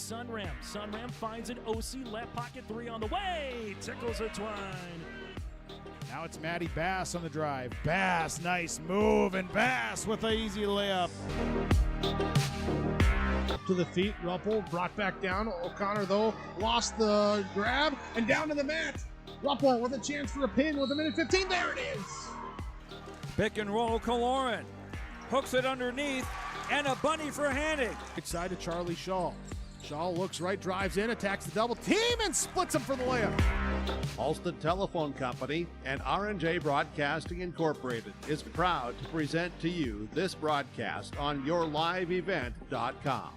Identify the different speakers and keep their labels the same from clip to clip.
Speaker 1: Sunram. Sunram finds it. OC left pocket three on the way. Tickles a twine.
Speaker 2: Now it's Maddie Bass on the drive. Bass, nice move, and Bass with an easy layup.
Speaker 3: To the feet, Ruppel brought back down. O'Connor, though, lost the grab, and down to the mat. Ruppel with a chance for a pin with a minute 15. There it is.
Speaker 4: Pick and roll, Kaloran. Hooks it underneath, and a bunny for Hannig.
Speaker 2: Right side to Charlie Shaw. Shaw looks right, drives in, attacks the double team, and splits him for the layup.
Speaker 5: Halstead Telephone Company and R&J Broadcasting Incorporated is proud to present to you this broadcast on YourLiveEvent.com.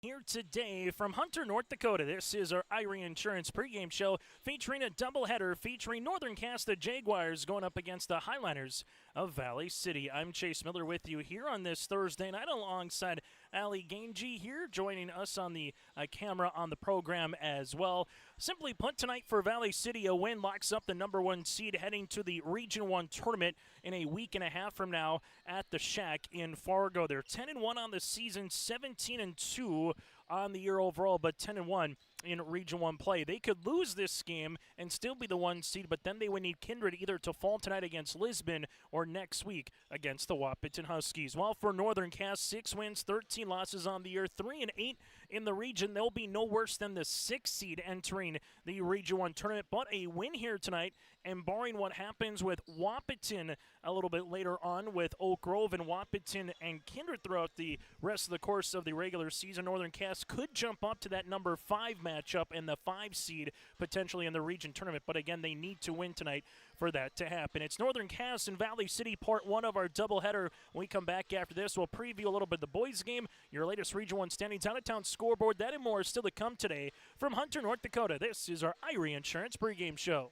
Speaker 1: Here today from Hunter, North Dakota. This is our Irie Insurance pregame show featuring a doubleheader featuring Northern Cass, the Jaguars, going up against the Highliners of Valley City. I'm Chase Miller with you here on this Thursday night alongside Ali Gainji here joining us on the camera on the program as well. Simply put, tonight for Valley City, a win locks up the number one seed heading to the Region 1 tournament in a week and a half from now at the Shack in Fargo. They're 10-1 on the season, 17-2 on the year overall, but 10-1 in Region 1 play. They could lose this game and still be the one seed, but then they would need Kindred either to fall tonight against Lisbon or next week against the Wahpeton Huskies. While for Northern Cass, 6 wins, 13 losses on the year, 3-8 in the region. They'll be no worse than the 6th seed entering the Region 1 tournament, but a win here tonight, and barring what happens with Wahpeton a little bit later on with Oak Grove and Wahpeton and Kindred throughout the rest of the course of the regular season, Northern Cass could jump up to that number 5 matchup and the 5 seed potentially in the region tournament. But again, they need to win tonight for that to happen. It's Northern Cass and Valley City, part 1 of our doubleheader. When we come back after this, we'll preview a little bit of the boys game, your latest Region 1 standings, out-of-town scoreboard, that and more is still to come today from Hunter, North Dakota. This is our Irie Insurance pregame show.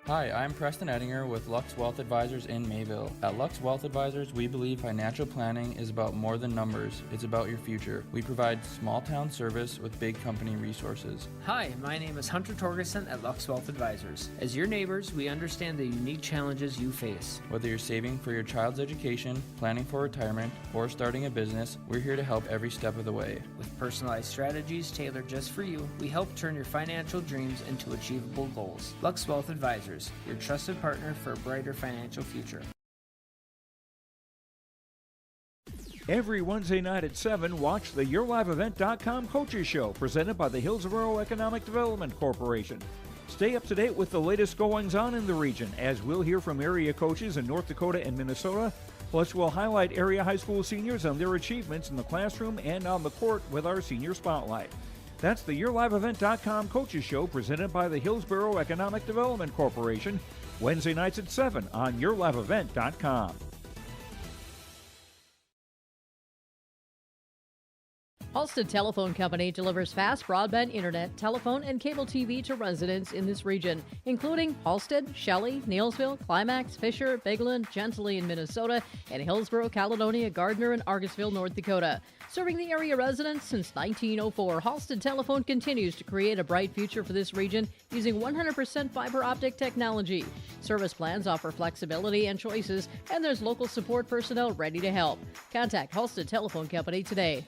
Speaker 6: Hi, I'm Preston Ettinger with Lux Wealth Advisors in Mayville. At Lux Wealth Advisors, we believe financial planning is about more than numbers. It's about your future. We provide small town service with big company resources.
Speaker 7: Hi, my name is Hunter Torgerson at Lux Wealth Advisors. As your neighbors, we understand the unique challenges you face.
Speaker 6: Whether you're saving for your child's education, planning for retirement, or starting a business, we're here to help every step of the way.
Speaker 7: With personalized strategies tailored just for you, we help turn your financial dreams into achievable goals. Lux Wealth Advisors, your trusted partner for a brighter financial future.
Speaker 8: Every Wednesday night at 7, watch the YourLiveEvent.com Coaches Show presented by the Hillsborough Economic Development Corporation. Stay up to date with the latest goings-on in the region, as we'll hear from area coaches in North Dakota and Minnesota. Plus, we'll highlight area high school seniors and their achievements in the classroom and on the court with our Senior Spotlight. That's the YourLiveEvent.com Coaches Show presented by the Hillsborough Economic Development Corporation, Wednesday nights at 7 on YourLiveEvent.com.
Speaker 9: Halstead Telephone Company delivers fast broadband internet, telephone, and cable TV to residents in this region, including Halstead, Shelley, Neilsville, Climax, Fisher, Bigland, Gentilly in Minnesota, and Hillsborough, Caledonia, Gardner, and Argosville, North Dakota. Serving the area residents since 1904, Halstead Telephone continues to create a bright future for this region using 100% fiber optic technology. Service plans offer flexibility and choices, and there's local support personnel ready to help. Contact Halstead Telephone Company today.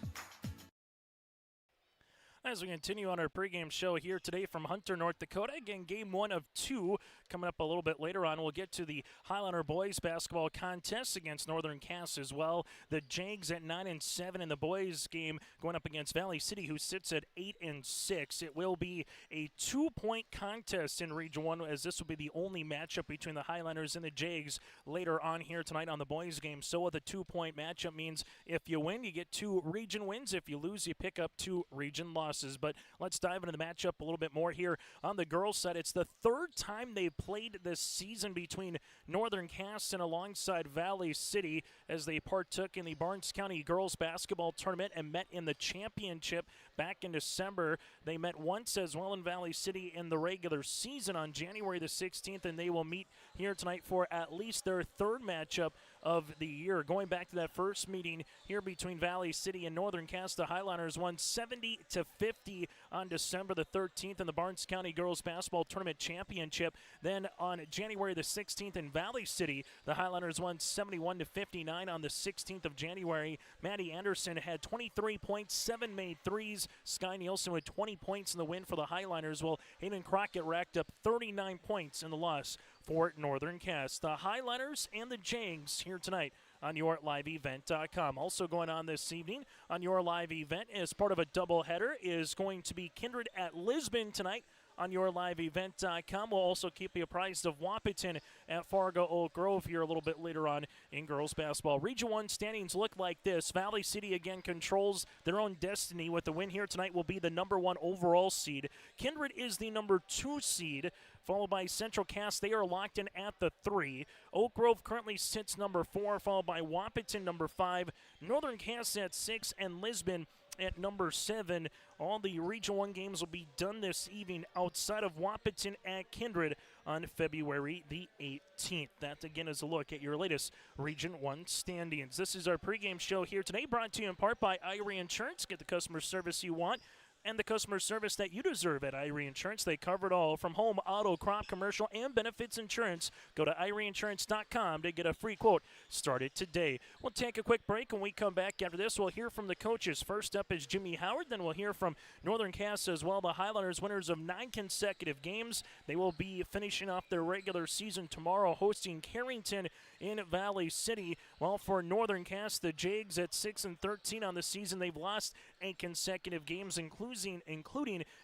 Speaker 1: As we continue on our pregame show here today from Hunter, North Dakota, again, game 1 of 2 coming up a little bit later on. We'll get to the Highlander boys basketball contest against Northern Cass as well. The Jags at 9-7 in the boys game going up against Valley City, who sits at 8-6. It will be a 2-point contest in Region 1, as this will be the only matchup between the Highlanders and the Jags later on here tonight on the boys game. So the 2-point matchup means if you win, you get 2 region wins. If you lose, you pick up 2 region losses. But let's dive into the matchup a little bit more here on the girls' side. It's the 3rd time they've played this season between Northern Cass and alongside Valley City, as they partook in the Barnes County girls basketball tournament and met in the championship back in December. They met once as well in Valley City in the regular season on January the 16th, and they will meet here tonight for at least their 3rd matchup of the year. Going back to that first meeting here between Valley City and Northern Cass, the Highlanders won 70-50 on December the 13th in the Barnes County Girls Basketball Tournament Championship. Then on January the 16th in Valley City, the Highlanders won 71-59 on the 16th of January. Maddie Anderson had 23 points, 7 made threes. Sky Nielsen with 20 points in the win for the Highlanders, while Hayden Crockett racked up 39 points in the loss for Northern Cass. The Highlanders and the Jags here tonight on YourLiveEvent.com. Also going on this evening on Your Live Event as part of a doubleheader is going to be Kindred at Lisbon tonight on YourLiveEvent.com. We'll also keep you apprised of Wahpeton at Fargo Oak Grove here a little bit later on in girls basketball. Region 1 standings look like this. Valley City again controls their own destiny. With the win here tonight will be the number 1 overall seed. Kindred is the number 2 seed, followed by Central Cass. They are locked in at the 3. Oak Grove currently sits number 4, followed by Wahpeton number 5, Northern Cass at 6, and Lisbon at number 7. All the Region 1 games will be done this evening outside of Wahpeton at Kindred on February the 18th. That, again, is a look at your latest Region 1 standings. This is our pregame show here today, brought to you in part by Irie Insurance. Get the customer service you want and the customer service that you deserve at Irie Insurance. They cover it all, from home, auto, crop, commercial, and benefits insurance. Go to IrieInsurance.com to get a free quote. Start it today. We'll take a quick break. When we come back after this, we'll hear from the coaches. First up is Jimmy Howard. Then we'll hear from Northern Cass as well. The Highlanders, winners of 9 consecutive games. They will be finishing off their regular season tomorrow, hosting Carrington in Valley City. While for Northern Cass, the Jags at 6-13 on the season. They've lost 8 consecutive games, including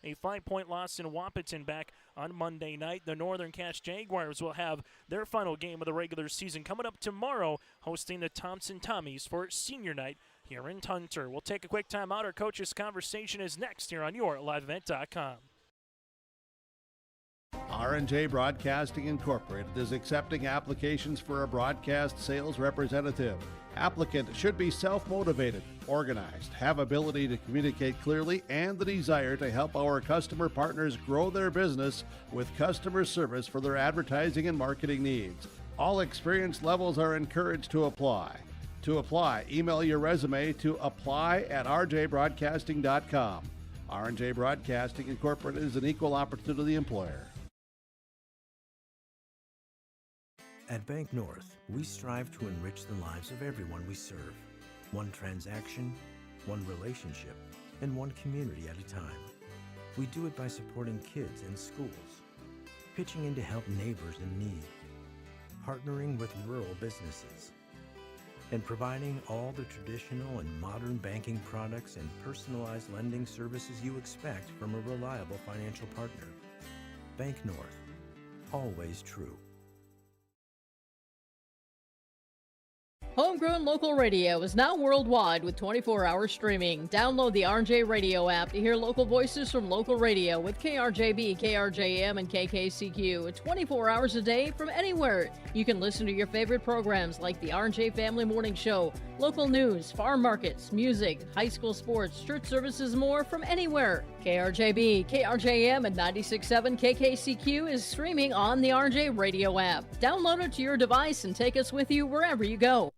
Speaker 1: a 5-point loss in Wahpeton back on Monday night. The Northern Cass Jaguars will have their final game of the regular season coming up tomorrow, hosting the Thompson Tommies for senior night here in Hunter. We'll take a quick time out. Our coaches' conversation is next here on YourLiveEvent.com.
Speaker 5: R&J Broadcasting Incorporated is accepting applications for a broadcast sales representative. Applicant should be self-motivated, organized, have ability to communicate clearly, and the desire to help our customer partners grow their business with customer service for their advertising and marketing needs. All experience levels are encouraged to apply. To apply, email your resume to apply@rjbroadcasting.com. R&J Broadcasting Incorporated is an equal opportunity employer.
Speaker 10: At Bank North, we strive to enrich the lives of everyone we serve. One transaction, one relationship, and one community at a time. We do it by supporting kids and schools, pitching in to help neighbors in need, partnering with rural businesses, and providing all the traditional and modern banking products and personalized lending services you expect from a reliable financial partner. Bank North, always true.
Speaker 9: Homegrown local radio is now worldwide with 24-hour streaming. Download the RJ Radio app to hear local voices from local radio with KRJB, KRJM, and KKCQ 24 hours a day from anywhere. You can listen to your favorite programs like the RJ Family Morning Show, local news, farm markets, music, high school sports, church services, more from anywhere. KRJB, KRJM, and 96.7 KKCQ is streaming on the RJ Radio app. Download it to your device and take us with you wherever you go.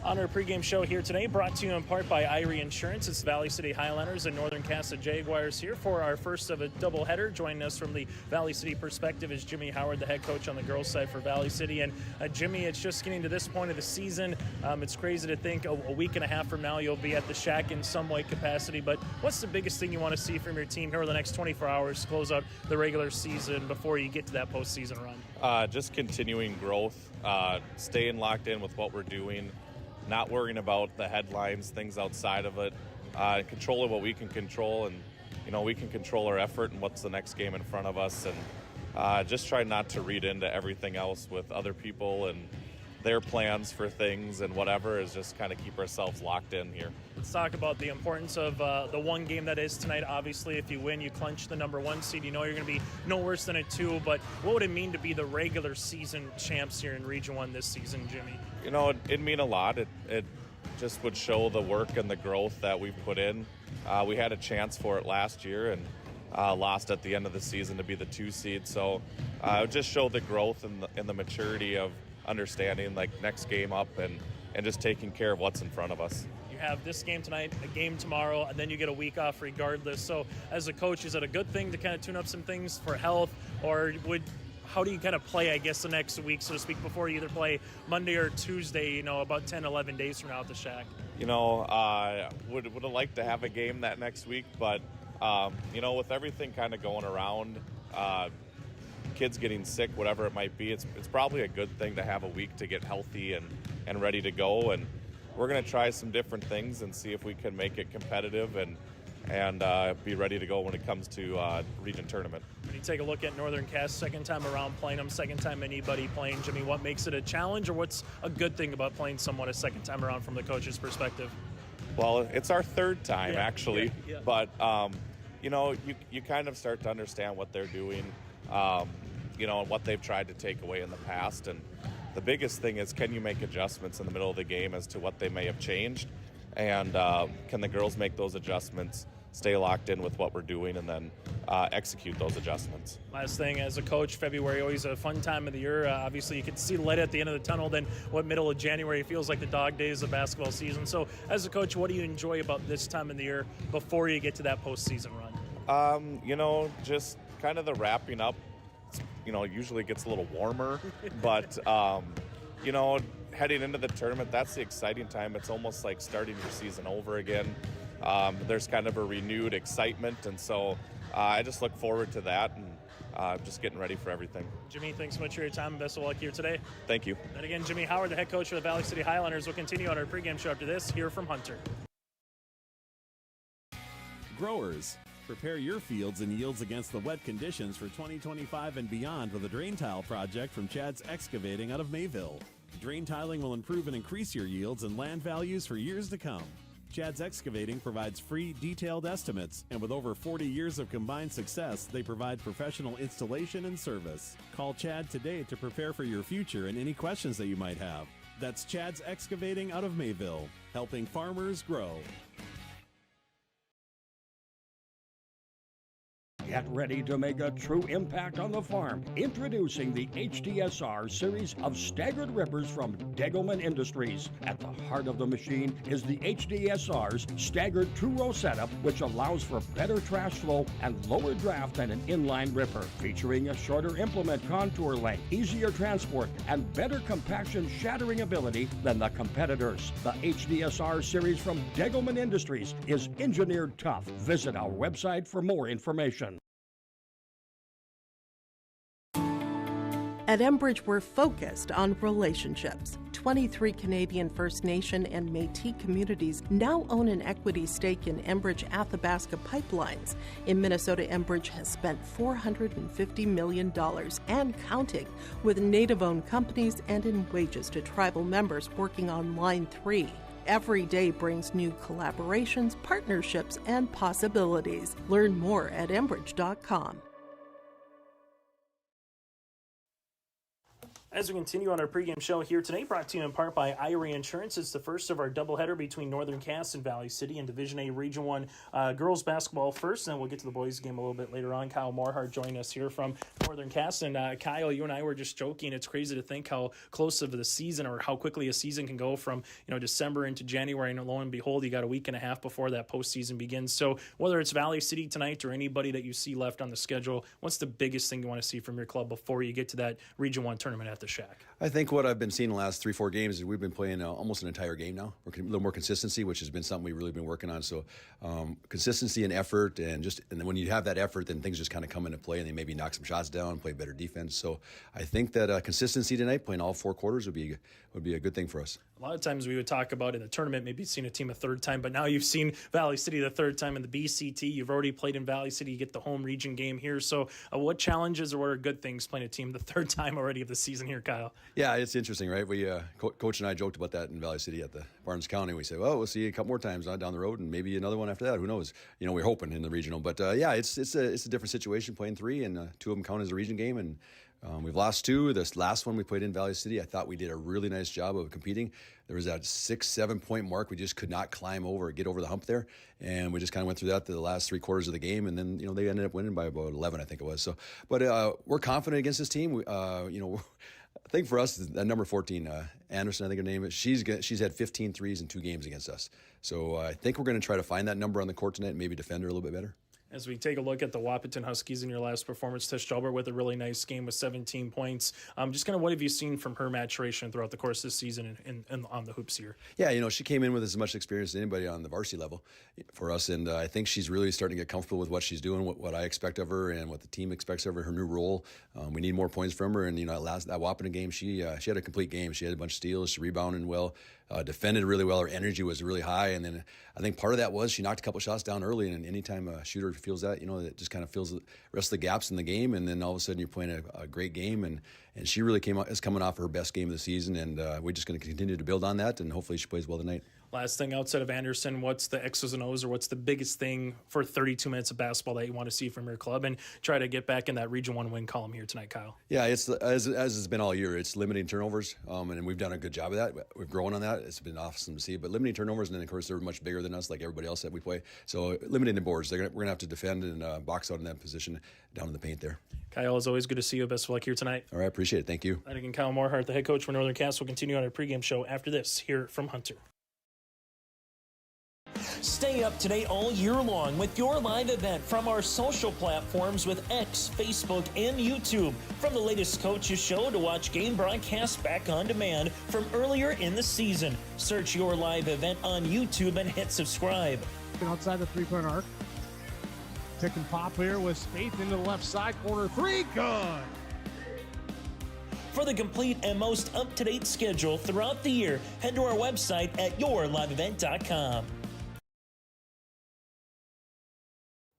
Speaker 1: On our pregame show here today, brought to you in part by Irie Insurance. It's Valley City Highlanders and Northern Cass Jaguars here for our first of a doubleheader. Joining us from the Valley City perspective is Jimmy Howard, the head coach on the girls' side for Valley City. And Jimmy, it's just getting to this point of the season. It's crazy to think a week and a half from now you'll be at the Shack in some way capacity. But what's the biggest thing you want to see from your team here over the next 24 hours to close out the regular season before you get to that postseason run?
Speaker 11: Just continuing growth, staying locked in with what we're doing. Not worrying about the headlines, things outside of it, controlling what we can control, and we can control our effort and what's the next game in front of us, and just try not to read into everything else with other people and their plans for things and whatever, is just kind of keep ourselves locked in here.
Speaker 1: Let's talk about the importance of the one game that is tonight. Obviously, if you win, you clinch the number 1 seed. You know you're going to be no worse than a 2, but what would it mean to be the regular season champs here in Region 1 this season, Jimmy?
Speaker 11: It'd mean a lot. It just would show the work and the growth that we've put in. We had a chance for it last year and lost at the end of the season to be the 2 seed. So it would just show the growth and the maturity of understanding like next game up and just taking care of what's in front of us.
Speaker 1: You have this game tonight, a game tomorrow, and then you get a week off regardless. So as a coach, is it a good thing to kind of tune up some things for health, or how do you kind of play, I guess, the next week, so to speak, before you either play Monday or Tuesday, about 10, 11 days from now at the Shack?
Speaker 11: Would have liked to have a game that next week, but, with everything kind of going around, kids getting sick, whatever it might be, it's probably a good thing to have a week to get healthy and ready to go. And we're going to try some different things and see if we can make it competitive and be ready to go when it comes to region tournament.
Speaker 1: When you take a look at Northern Cass, second time around playing them, second time anybody playing, Jimmy, what makes it a challenge, or what's a good thing about playing someone a second time around from the coach's perspective?
Speaker 11: Well, it's our third time, actually.
Speaker 1: Yeah.
Speaker 11: But, you kind of start to understand what they're doing, and what they've tried to take away in the past. And the biggest thing is, can you make adjustments in the middle of the game as to what they may have changed? And can the girls make those adjustments, stay locked in with what we're doing, and then execute those adjustments?
Speaker 1: Last thing, as a coach, February always a fun time of the year. Obviously, you can see the light at the end of the tunnel. Then what middle of January feels like the dog days of basketball season. So as a coach, what do you enjoy about this time of the year before you get to that postseason run?
Speaker 11: Just kind of the wrapping up. Usually it gets a little warmer, but, heading into the tournament, that's the exciting time. It's almost like starting your season over again. There's kind of a renewed excitement, and so I just look forward to that and just getting ready for everything.
Speaker 1: Jimmy, thanks so much for your time, and best of luck here today.
Speaker 11: Thank you.
Speaker 1: And again, Jimmy Howard, the head coach for the Valley City Highlanders, will continue on our pregame show after this. Hear from Hunter.
Speaker 12: Growers, prepare your fields and yields against the wet conditions for 2025 and beyond with a drain tile project from Chad's Excavating out of Mayville. Drain tiling will improve and increase your yields and land values for years to come. Chad's Excavating provides free, detailed estimates, and with over 40 years of combined success, they provide professional installation and service. Call Chad today to prepare for your future and any questions that you might have. That's Chad's Excavating out of Mayville, helping farmers grow.
Speaker 13: Get ready to make a true impact on the farm. Introducing the HDSR series of staggered rippers from Degelman Industries. At the heart of the machine is the HDSR's staggered two-row setup, which allows for better trash flow and lower draft than an inline ripper. Featuring a shorter implement contour length, easier transport, and better compaction shattering ability than the competitors. The HDSR series from Degelman Industries is engineered tough. Visit our website for more information.
Speaker 14: At Enbridge, we're focused on relationships. 23 Canadian First Nation and Métis communities now own an equity stake in Enbridge Athabasca Pipelines. In Minnesota, Enbridge has spent $450 million and counting, with Native-owned companies and in wages to tribal members working on Line 3. Every day brings new collaborations, partnerships, and possibilities. Learn more at Enbridge.com.
Speaker 1: As we continue on our pregame show here today, brought to you in part by Irie Insurance. It's the first of our doubleheader between Northern Cass and Valley City in Division A Region 1 girls basketball first, and then we'll get to the boys game a little bit later on. Kyle Morhart joining us here from Northern Cass. And Kyle, you and I were just joking. It's crazy to think how close of the season, or how quickly a season can go from December into January, and lo and behold, you got a week and a half before that postseason begins. So whether it's Valley City tonight or anybody that you see left on the schedule, what's the biggest thing you want to see from your club before you get to that Region 1 tournament at the Shack?
Speaker 15: I think what I've been seeing the last 3-4 games is we've been playing almost an entire game now. We're a little more consistency, which has been something we've really been working on. So consistency and effort, and then when you have that effort, then things just kind of come into play, and they maybe knock some shots down, play better defense. So I think that consistency tonight, playing all 4 quarters, would be a good thing for us.
Speaker 1: A lot of times we would talk about in the tournament, maybe seeing a team a third time, but now you've seen Valley City the third time in the BCT. You've already played in Valley City. You get the home region game here. So what challenges or what are good things playing a team the third time already of the season here, Kyle?
Speaker 15: Yeah, it's interesting, right? We Coach and I joked about that in Valley City at the Barnes County. We said, well, we'll see you a couple more times down the road, and maybe another one after that. Who knows? We're hoping in the regional. But, yeah, it's a different situation playing 3, and 2 of them count as a region game, and we've lost 2. This last one we played in Valley City, I thought we did a really nice job of competing. There was that 6-7 point mark we just could not climb over, get over the hump there, and we just kind of went through that the last 3 quarters of the game, and then they ended up winning by about 11, I think it was. So, but we're confident against this team. I think for us, that number 14, Anderson, I think her name is, she's had 15 threes in 2 games against us. So I think we're going to try to find that number on the court tonight and maybe defend her a little bit better.
Speaker 1: As we take a look at the Wahpeton Huskies in your last performance, Tish Jalbert with a really nice game with 17 points. Just kind of what have you seen from her maturation throughout the course of this season and on the hoops here?
Speaker 15: Yeah, she came in with as much experience as anybody on the varsity level for us, and I think she's really starting to get comfortable with what she's doing, what I expect of her, and what the team expects of her new role. We need more points from her, and that Wahpeton game, she had a complete game. She had a bunch of steals, she rebounded well. Defended really well. Her energy was really high, and then I think part of that was she knocked a couple shots down early. And anytime a shooter feels that, it just kind of fills the rest of the gaps in the game. And then all of a sudden you're playing a great game, and she really is coming off her best game of the season. And we're just going to continue to build on that, and hopefully she plays well tonight.
Speaker 1: Last thing outside of Anderson, what's the X's and O's, or what's the biggest thing for 32 minutes of basketball that you want to see from your club, and try to get back in that Region 1 win column here tonight, Kyle?
Speaker 15: Yeah, it's as it's been all year. It's limiting turnovers, and we've done a good job of that. We've grown on that. It's been awesome to see. But limiting turnovers, and then of course they're much bigger than us, like everybody else that we play. So limiting the boards. We're gonna have to defend and box out in that position down in the paint there.
Speaker 1: Kyle, it's always good to see you. Best of luck here tonight.
Speaker 15: All right, appreciate it. Thank you.
Speaker 1: And again, Kyle Morehart, the head coach for Northern Cast, will continue on our pregame show after this here from Hunter. Stay up to date all year long with your live event from our social platforms with X, Facebook, and YouTube. From the latest coaches show to watch game broadcasts back on demand from earlier in the season. Search your live event on YouTube and hit subscribe.
Speaker 3: Outside the three-point arc. Tick and pop here with Spaeth into the left side corner. 3, good.
Speaker 1: For the complete and most up-to-date schedule throughout the year, head to our website at yourliveevent.com.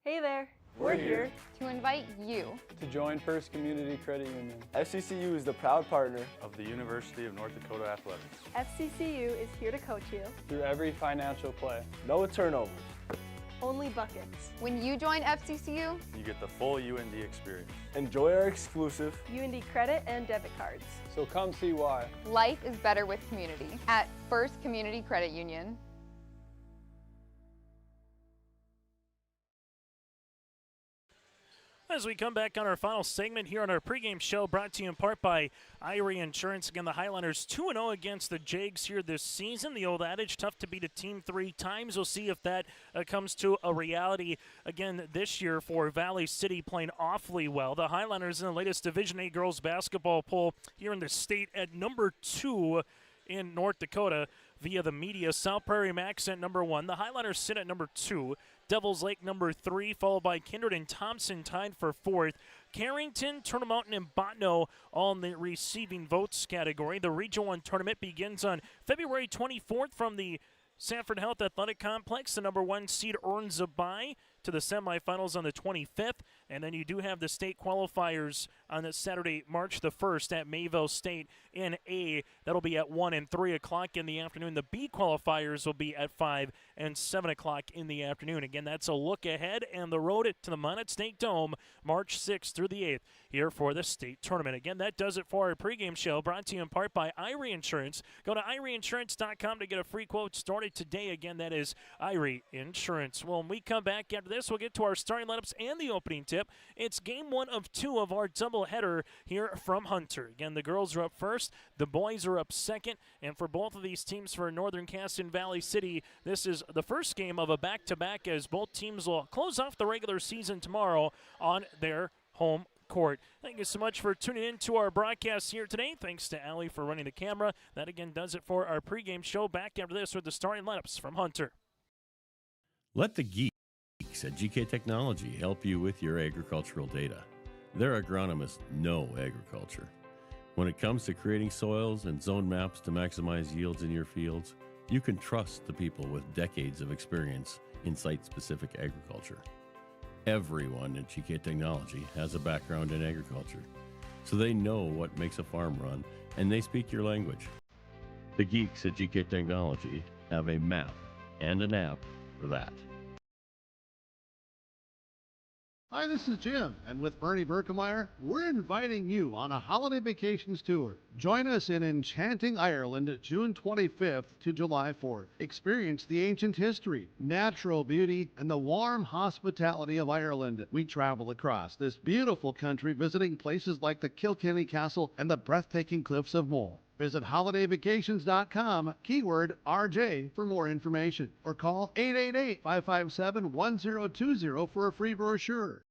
Speaker 16: Hey there, we're here
Speaker 17: to invite you
Speaker 18: to join First Community Credit Union.
Speaker 19: FCCU is the proud partner
Speaker 20: of the University of North Dakota Athletics.
Speaker 16: FCCU is here to coach you
Speaker 18: through every financial play.
Speaker 19: No turnovers.
Speaker 16: Only buckets.
Speaker 17: When you join FCCU,
Speaker 20: you get the full UND experience.
Speaker 19: Enjoy our exclusive
Speaker 16: UND credit and debit cards.
Speaker 18: So come see why.
Speaker 17: Life is better with community at First Community Credit Union.
Speaker 1: As we come back on our final segment here on our pregame show, brought to you in part by Irie Insurance. Again, the Highlanders 2-0 against the Jags here this season. The old adage, tough to beat a team 3 times. We'll see if that comes to a reality again this year for Valley City, playing awfully well. The Highlanders in the latest Division A girls basketball poll here in the state at number 2 in North Dakota via the media. South Prairie Max at number 1. The Highlanders sit at number 2. Devils Lake number 3, followed by Kindred and Thompson tied for 4th. Carrington, Turtle Mountain, and Botno all in the receiving votes category. The Region 1 tournament begins on February 24th from the Sanford Health Athletic Complex. The number 1 seed earns a bye to the semifinals on the 25th. And then you do have the state qualifiers on this Saturday, March the 1st at Mayville State in A. That'll be at 1 and 3 o'clock in the afternoon. The B qualifiers will be at 5 and 7 o'clock in the afternoon. Again, that's a look ahead and the road to the Minot State Dome, March 6th through the 8th here for the state tournament. Again, that does it for our pregame show, brought to you in part by Irie Insurance. Go to IrieInsurance.com to get a free quote started today. Again, that is Irie Insurance. Well, when we come back after this, we'll get to our starting lineups and the opening tip. It's game 1 of 2 of our doubleheader here from Hunter. Again, the girls are up first, the boys are up second, and for both of these teams, for Northern Cass and Valley City, this is the first game of a back-to-back, as both teams will close off the regular season tomorrow on their home court. Thank you so much for tuning in to our broadcast here today. Thanks to Allie for running the camera. That again does it for our pregame show. Back after this with the starting lineups from Hunter.
Speaker 21: Let the geeks at GK Technology help you with your agricultural data. Their agronomists know agriculture. When it comes to creating soils and zone maps to maximize yields in your fields, you can trust the people with decades of experience in site-specific agriculture. Everyone at GK Technology has a background in agriculture, so they know what makes a farm run, and they speak your language. The geeks at GK Technology have a map and an app for that.
Speaker 5: Hi, this is Jim, and with Bernie Berkemeyer, we're inviting you on a holiday vacations tour. Join us in enchanting Ireland June 25th to July 4th. Experience the ancient history, natural beauty, and the warm hospitality of Ireland. We travel across this beautiful country visiting places like the Kilkenny Castle and the breathtaking cliffs of Moher. Visit holidayvacations.com, keyword RJ, for more information, or call 888-557-1020 for a free brochure.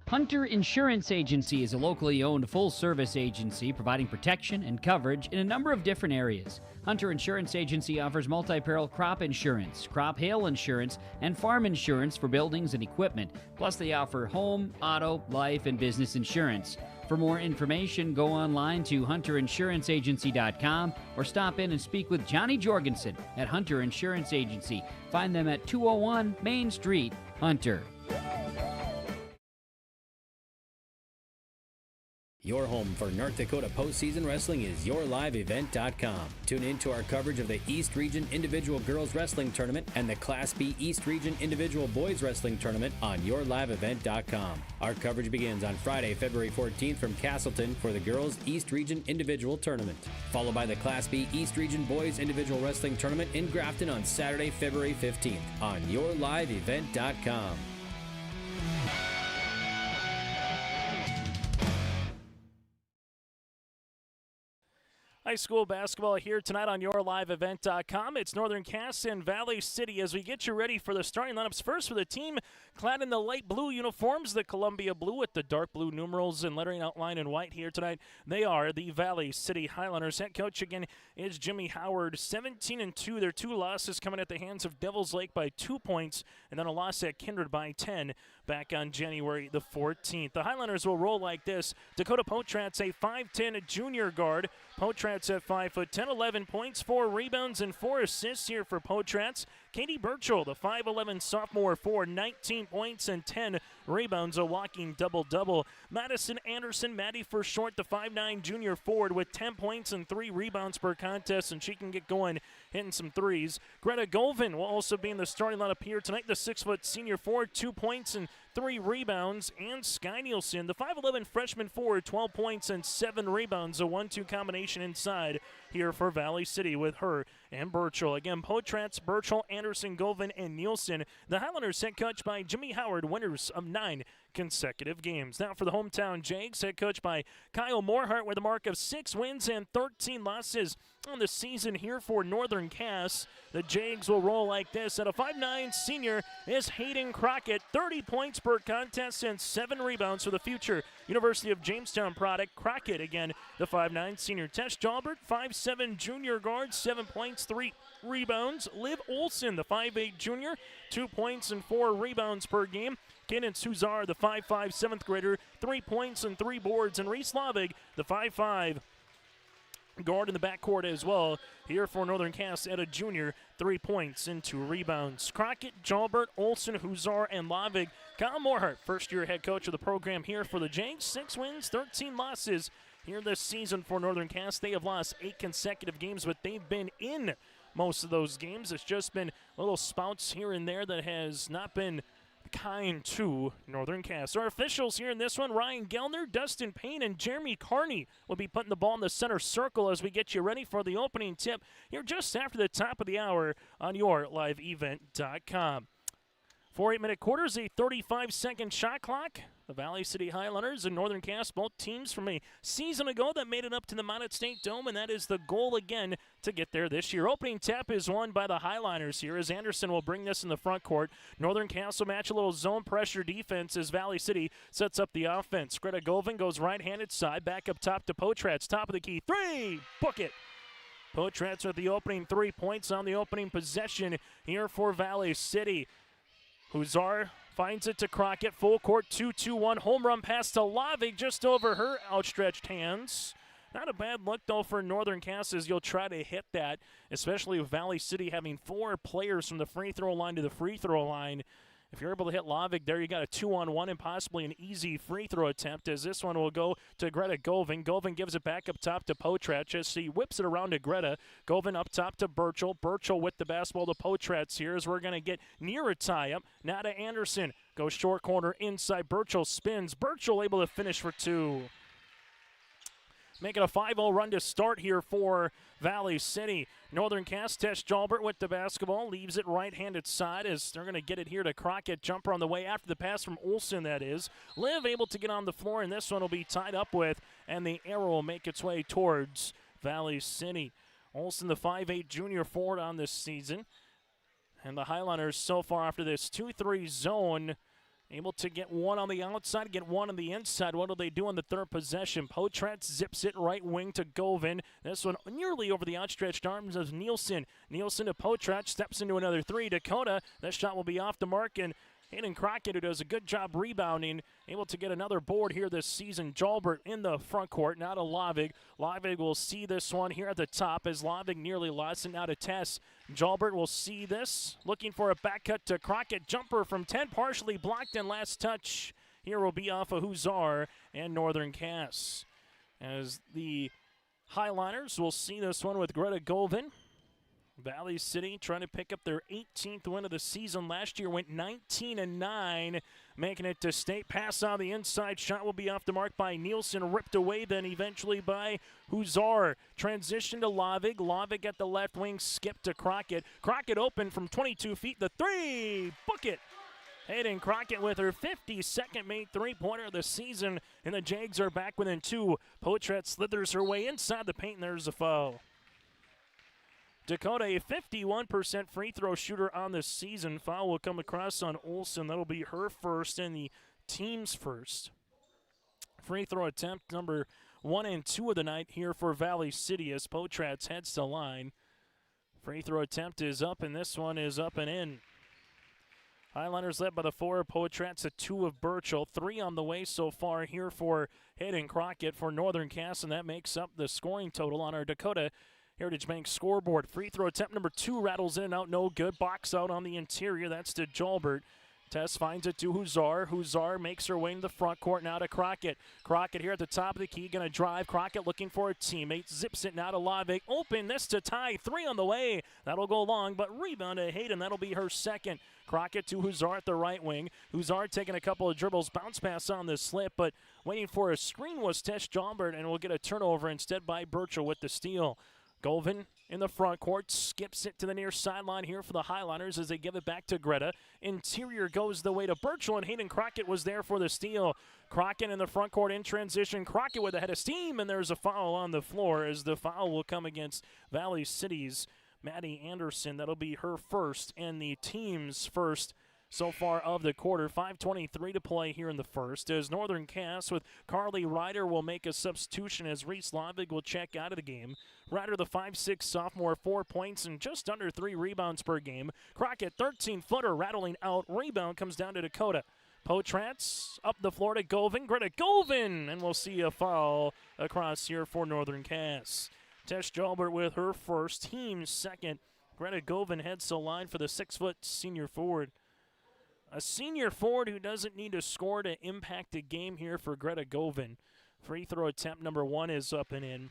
Speaker 4: Hunter Insurance Agency is a locally owned full-service agency providing protection and coverage in a number of different areas. Hunter Insurance Agency offers multi-peril crop insurance, crop hail insurance, and farm insurance for buildings and equipment. Plus, they offer home, auto, life, and business insurance. For more information, go online to hunterinsuranceagency.com or stop in and speak with Johnny Jorgensen at Hunter Insurance Agency. Find them at 201 Main Street, Hunter.
Speaker 22: Your home for North Dakota postseason wrestling is YourLiveEvent.com. Tune in to our coverage of the East Region Individual Girls Wrestling Tournament and the Class B East Region Individual Boys Wrestling Tournament on YourLiveEvent.com. Our coverage begins on Friday, February 14th from Castleton for the Girls East Region Individual Tournament, followed by the Class B East Region Boys Individual Wrestling Tournament in Grafton on Saturday, February 15th on YourLiveEvent.com.
Speaker 1: High school basketball here tonight on YourLiveEvent.com. It's Northern Cass and Valley City as we get you ready for the starting lineups. First for the team clad in the light blue uniforms, the Columbia blue with the dark blue numerals and lettering outline in white here tonight. They are the Valley City Highlanders. Head coach again is Jimmy Howard. 17-2. Their two losses coming at the hands of Devils Lake by 2 points, and then a loss at Kindred by 10 back on January the 14th. The Highlanders will roll like this. Dakota Potratz, a 5'10" junior guard. Potratz at 5'10", 11 points, 4 rebounds, and 4 assists here for Potratz. Katie Burchell, the 5'11" sophomore, for 19 points and 10 rebounds, a walking double-double. Madison Anderson, Maddie for short, the 5'9" junior forward with 10 points and 3 rebounds per contest, and she can get going hitting some threes. Greta Golvin will also be in the starting lineup here tonight, the 6' senior forward, 2 points and 3 rebounds. And Sky Nielsen, the 5'11" freshman forward, 12 points and 7 rebounds, a 1-2 combination inside here for Valley City with her and Burchell. Again, Potratz, Burchell, Anderson, Golvin, and Nielsen. The Highlanders head coached by Jimmy Howard, winners of 9 consecutive games. Now for the hometown Jags, head coached by Kyle Morehart with a mark of 6 wins and 13 losses on the season here for Northern Cass. The Jags will roll like this. At a 5'9" senior is Hayden Crockett, 30 points per contest and 7 rebounds for the future University of Jamestown product. Crockett again, the 5'9" senior. Tess Jalbert, 5'7" junior guard, 7 points, 3 rebounds. Liv Olson, the 5'8" junior, 2 points and 4 rebounds per game. Kaden Suzar, the 5'5" 7th grader, 3 points and 3 boards. And Reese Lavig, the 5'5" guard in the backcourt as well. Here for Northern Cass at a junior, 3 points and 2 rebounds. Crockett, Jalbert, Olson, Huzar, and Lavig. Kyle Morehart, first-year head coach of the program here for the Jags. 6 wins, 13 losses here this season for Northern Cass. They have lost 8 consecutive games, but they've been in most of those games. It's just been little spouts here and there that has not been kind to Northern Cass. Our officials here in this one, Ryan Gellner, Dustin Payne, and Jeremy Carney will be putting the ball in the center circle as we get you ready for the opening tip here just after the top of the hour on YourLiveEvent.com. 4 8-minute quarters, a 35-second shot clock. The Valley City Highlanders and Northern Cass, both teams from a season ago that made it up to the Mounted State Dome, and that is the goal again to get there this year. Opening tap is won by the Highlanders here as Anderson will bring this in the front court. Northern Cass will match a little zone pressure defense as Valley City sets up the offense. Greta Golvin goes right-handed side, back up top to Potratz, top of the key, 3, book it. Potratz with the opening 3 points on the opening possession here for Valley City. Huzar finds it to Crockett, full court, 2-2-1, home run pass to Lavig just over her outstretched hands. Not a bad look, though, for Northern Cass as you'll try to hit that, especially with Valley City having 4 players from the free throw line to the free throw line. If you're able to hit Lavig there, you got a 2-on-1 and possibly an easy free throw attempt, as this one will go to Greta Govin. Govin gives it back up top to Potratz as he whips it around to Greta. Govin up top to Burchell. Burchell with the basketball to Potratz here as we're going to get near a tie-up. Now to Anderson. Goes short corner inside. Burchell spins. Burchell able to finish for 2. Making a 5-0 run to start here for Valley City. Northern Cass, Tesh Jalbert with the basketball. Leaves it right-handed side as they're going to get it here to Crockett. Jumper on the way after the pass from Olsen, that is. Liv able to get on the floor, and this one will be tied up with, and the arrow will make its way towards Valley City. Olsen, the 5'8 junior forward on this season. And the Highlanders so far after this 2-3 zone, able to get one on the outside, get one on the inside. What do they do on the third possession? Potratz zips it right wing to Govin. This one nearly over the outstretched arms of Nielsen. Nielsen to Potratz, steps into another 3. Dakota, that shot will be off the mark, and Hayden Crockett, who does a good job rebounding, able to get another board here this season. Jalbert in the front court, now to Lavig. Lavig will see this one here at the top as Lavig nearly lost it. Now to Tess. Jalbert will see this, looking for a back cut to Crockett. Jumper from 10, partially blocked, and last touch here will be off of Huszar and Northern Cass. As the Highliners will see this one with Greta Govin. Valley City trying to pick up their 18th win of the season. Last year went 19-9, making it to state. Pass on the inside. Shot will be off the mark by Nielsen. Ripped away then eventually by Huszar. Transition to Lavig. Lavig at the left wing. Skip to Crockett. Crockett open from 22 feet. The 3. Book it. Hayden Crockett with her 52nd made three-pointer of the season, and the Jags are back within 2. Potratz slithers her way inside the paint, and there's a foul. Dakota, a 51% free throw shooter on the season. Foul will come across on Olsen. That'll be her first and the team's first. Free throw attempt number 1 and 2 of the night here for Valley City as Potratz heads to line. Free throw attempt is up, and this one is up and in. Highlanders led by the 4. Potratz a 2 of Burchell. 3 on the way so far here for Hayden Crockett for Northern Cass, and that makes up the scoring total on our Dakota Heritage Bank scoreboard. Free throw attempt number 2 rattles in and out, no good. Box out on the interior, that's to Jalbert. Tess finds it to Huszar. Huszar makes her way in the front court, now to Crockett. Crockett here at the top of the key, going to drive. Crockett looking for a teammate. Zips it now to Lavig. Open this to tie. 3 on the way. That'll go long, but rebound to Hayden. That'll be her second. Crockett to Huszar at the right wing. Huszar taking a couple of dribbles. Bounce pass on the slip, but waiting for a screen was Tess Jalbert, and will get a turnover instead by Burchell with the steal. Govin in the front court, skips it to the near sideline here for the Highliners as they give it back to Greta. Interior goes the way to Burchell, and Hayden Crockett was there for the steal. Crockett in the front court in transition. Crockett with a head of steam, and there's a foul on the floor as the foul will come against Valley City's Maddie Anderson. That'll be her first and the team's first so far of the quarter. 5:23 to play here in the first as Northern Cass with Carly Ryder will make a substitution as Reese Lavig will check out of the game. Ryder, the 5'6 sophomore, 4 points and just under 3 rebounds per game. Crockett, 13-footer, rattling out. Rebound comes down to Dakota. Potratz up the floor to Govin. Greta Govin, and we'll see a foul across here for Northern Cass. Tess Jalbert with her first, team's second. Greta Govin heads to line for the 6-foot senior forward. A senior forward who doesn't need to score to impact the game here for Greta Govin. Free throw attempt number 1 is up and in.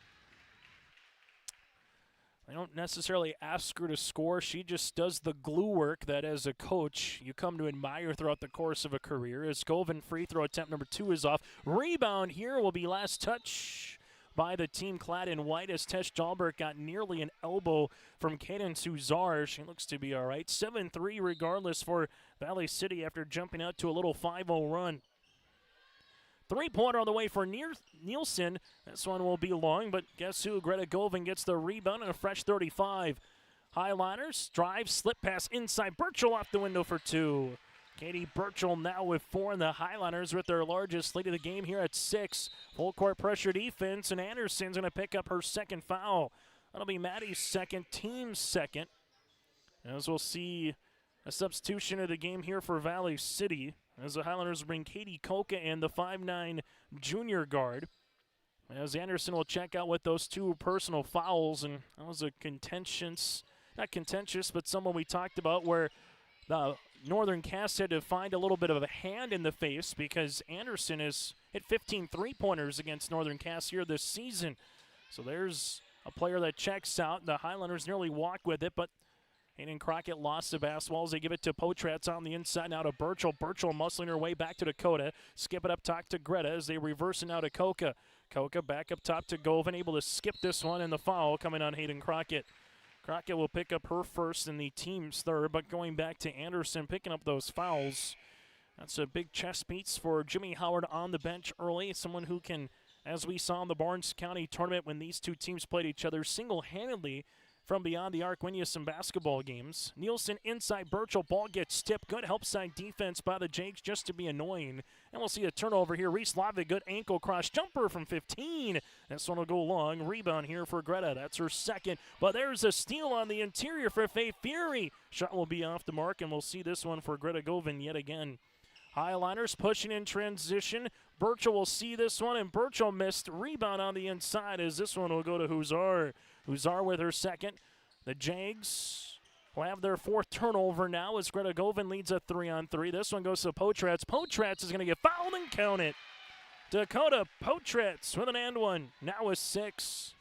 Speaker 1: I don't necessarily ask her to score. She just does the glue work that as a coach you come to admire throughout the course of a career. As Govin free throw attempt number 2 is off. Rebound here will be last touch by the team clad in white as Tess Jalbert got nearly an elbow from Cadence Huszar. She looks to be all right. 7-3 regardless for Valley City after jumping out to a little 5-0 run. 3-pointer on the way for Nielsen. This one will be long, but guess who? Greta Govin gets the rebound and a fresh 35. Highliners drive, slip pass inside. Burchell off the window for 2. Katie Burchell now with 4, and the Highliners with their largest lead of the game here at 6. Full court pressure defense, and Anderson's going to pick up her second foul. That'll be Maddie's second, team's second. As we'll see a substitution of the game here for Valley City, as the Highlanders bring Katie Koka and the 5'9 junior guard. As Anderson will check out with those 2 personal fouls, and that was a not contentious, but someone we talked about where the Northern Cass had to find a little bit of a hand in the face because Anderson has hit 15 three-pointers against Northern Cass here this season. So there's a player that checks out. The Highlanders nearly walk with it, but Hayden Crockett lost the basketball as they give it to Potratz on the inside. Now to Burchell. Burchell muscling her way back to Dakota. Skip it up top to Greta as they reverse it now to Koka. Koka back up top to Govan, able to skip this one, and the foul coming on Hayden Crockett. Crockett will pick up her first and the team's third, but going back to Anderson picking up those fouls. That's a big chest beats for Jimmy Howard on the bench early. Someone who can, as we saw in the Barnes County tournament when these two teams played each other, single-handedly from beyond the arc win you some basketball games. Nielsen inside Burchell, ball gets tipped. Good help side defense by the Jakes just to be annoying. And we'll see a turnover here. Reese Lavic, good ankle cross jumper from 15. This one will go long. Rebound here for Greta. That's her second. But there's a steal on the interior for Faye Fury. Shot will be off the mark, and we'll see this one for Greta Govan yet again. Highliners pushing in transition. Burchell will see this one, and Burchell missed. Rebound on the inside as this one will go to Huzar. Huzar with her second. The Jags will have their fourth turnover now as Greta Govan leads a 3-on-3. This one goes to Potratz. Potratz is going to get fouled and count it. Dakota Potratz with an and one. Now a 6.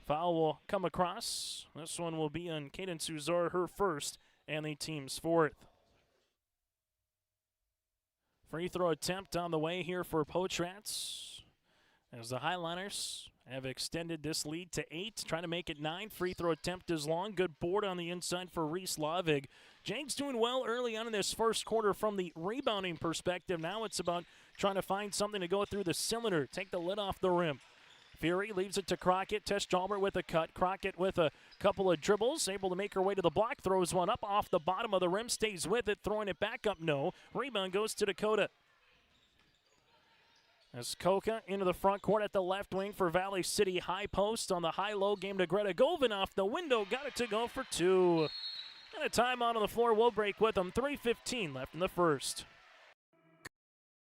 Speaker 1: Foul will come across. This one will be on Cadence Huzar, her first, and the team's fourth. Free throw attempt on the way here for Potratz as the Highliners have extended this lead to 8, trying to make it 9. Free throw attempt is long. Good board on the inside for Reese Lavig. James doing well early on in this first quarter from the rebounding perspective. Now it's about trying to find something to go through the cylinder, take the lid off the rim. Fury leaves it to Crockett. Tess Jalbert with a cut. Crockett with a couple of dribbles, able to make her way to the block. Throws one up off the bottom of the rim, stays with it, throwing it back up. No. Rebound goes to Dakota. As Koka into the front court at the left wing for Valley City. High post on the high-low game to Greta Govan off the window. Got it to go for 2. And a timeout on the floor. We'll break with them. 3:15 left in the first.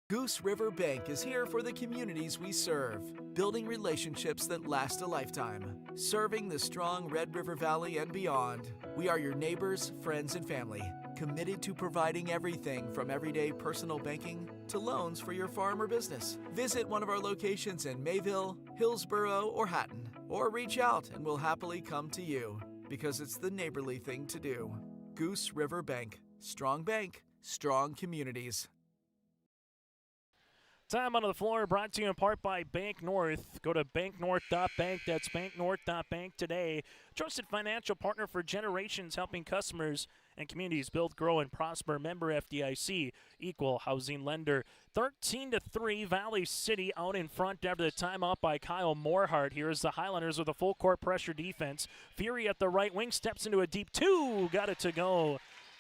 Speaker 2: Goose River Bank is here for the communities we serve, building relationships that last a lifetime, serving the strong Red River Valley and beyond. We are your neighbors, friends, and family, committed to providing everything from everyday personal banking to loans for your farm or business. Visit one of our locations in Mayville, Hillsboro, or Hatton, or reach out and we'll happily come to you, because it's the neighborly thing to do. Goose River Bank, strong communities.
Speaker 1: Time on the floor brought to you in part by Bank North. Go to banknorth.bank. That's banknorth.bank today. Trusted financial partner for generations, helping customers and communities build, grow, and prosper. Member FDIC, equal housing lender. 13-3, Valley City out in front after the timeout by Kyle Morehart. Here is the Highlanders with a full court pressure defense. Fury at the right wing steps into a deep 2. Got it to go.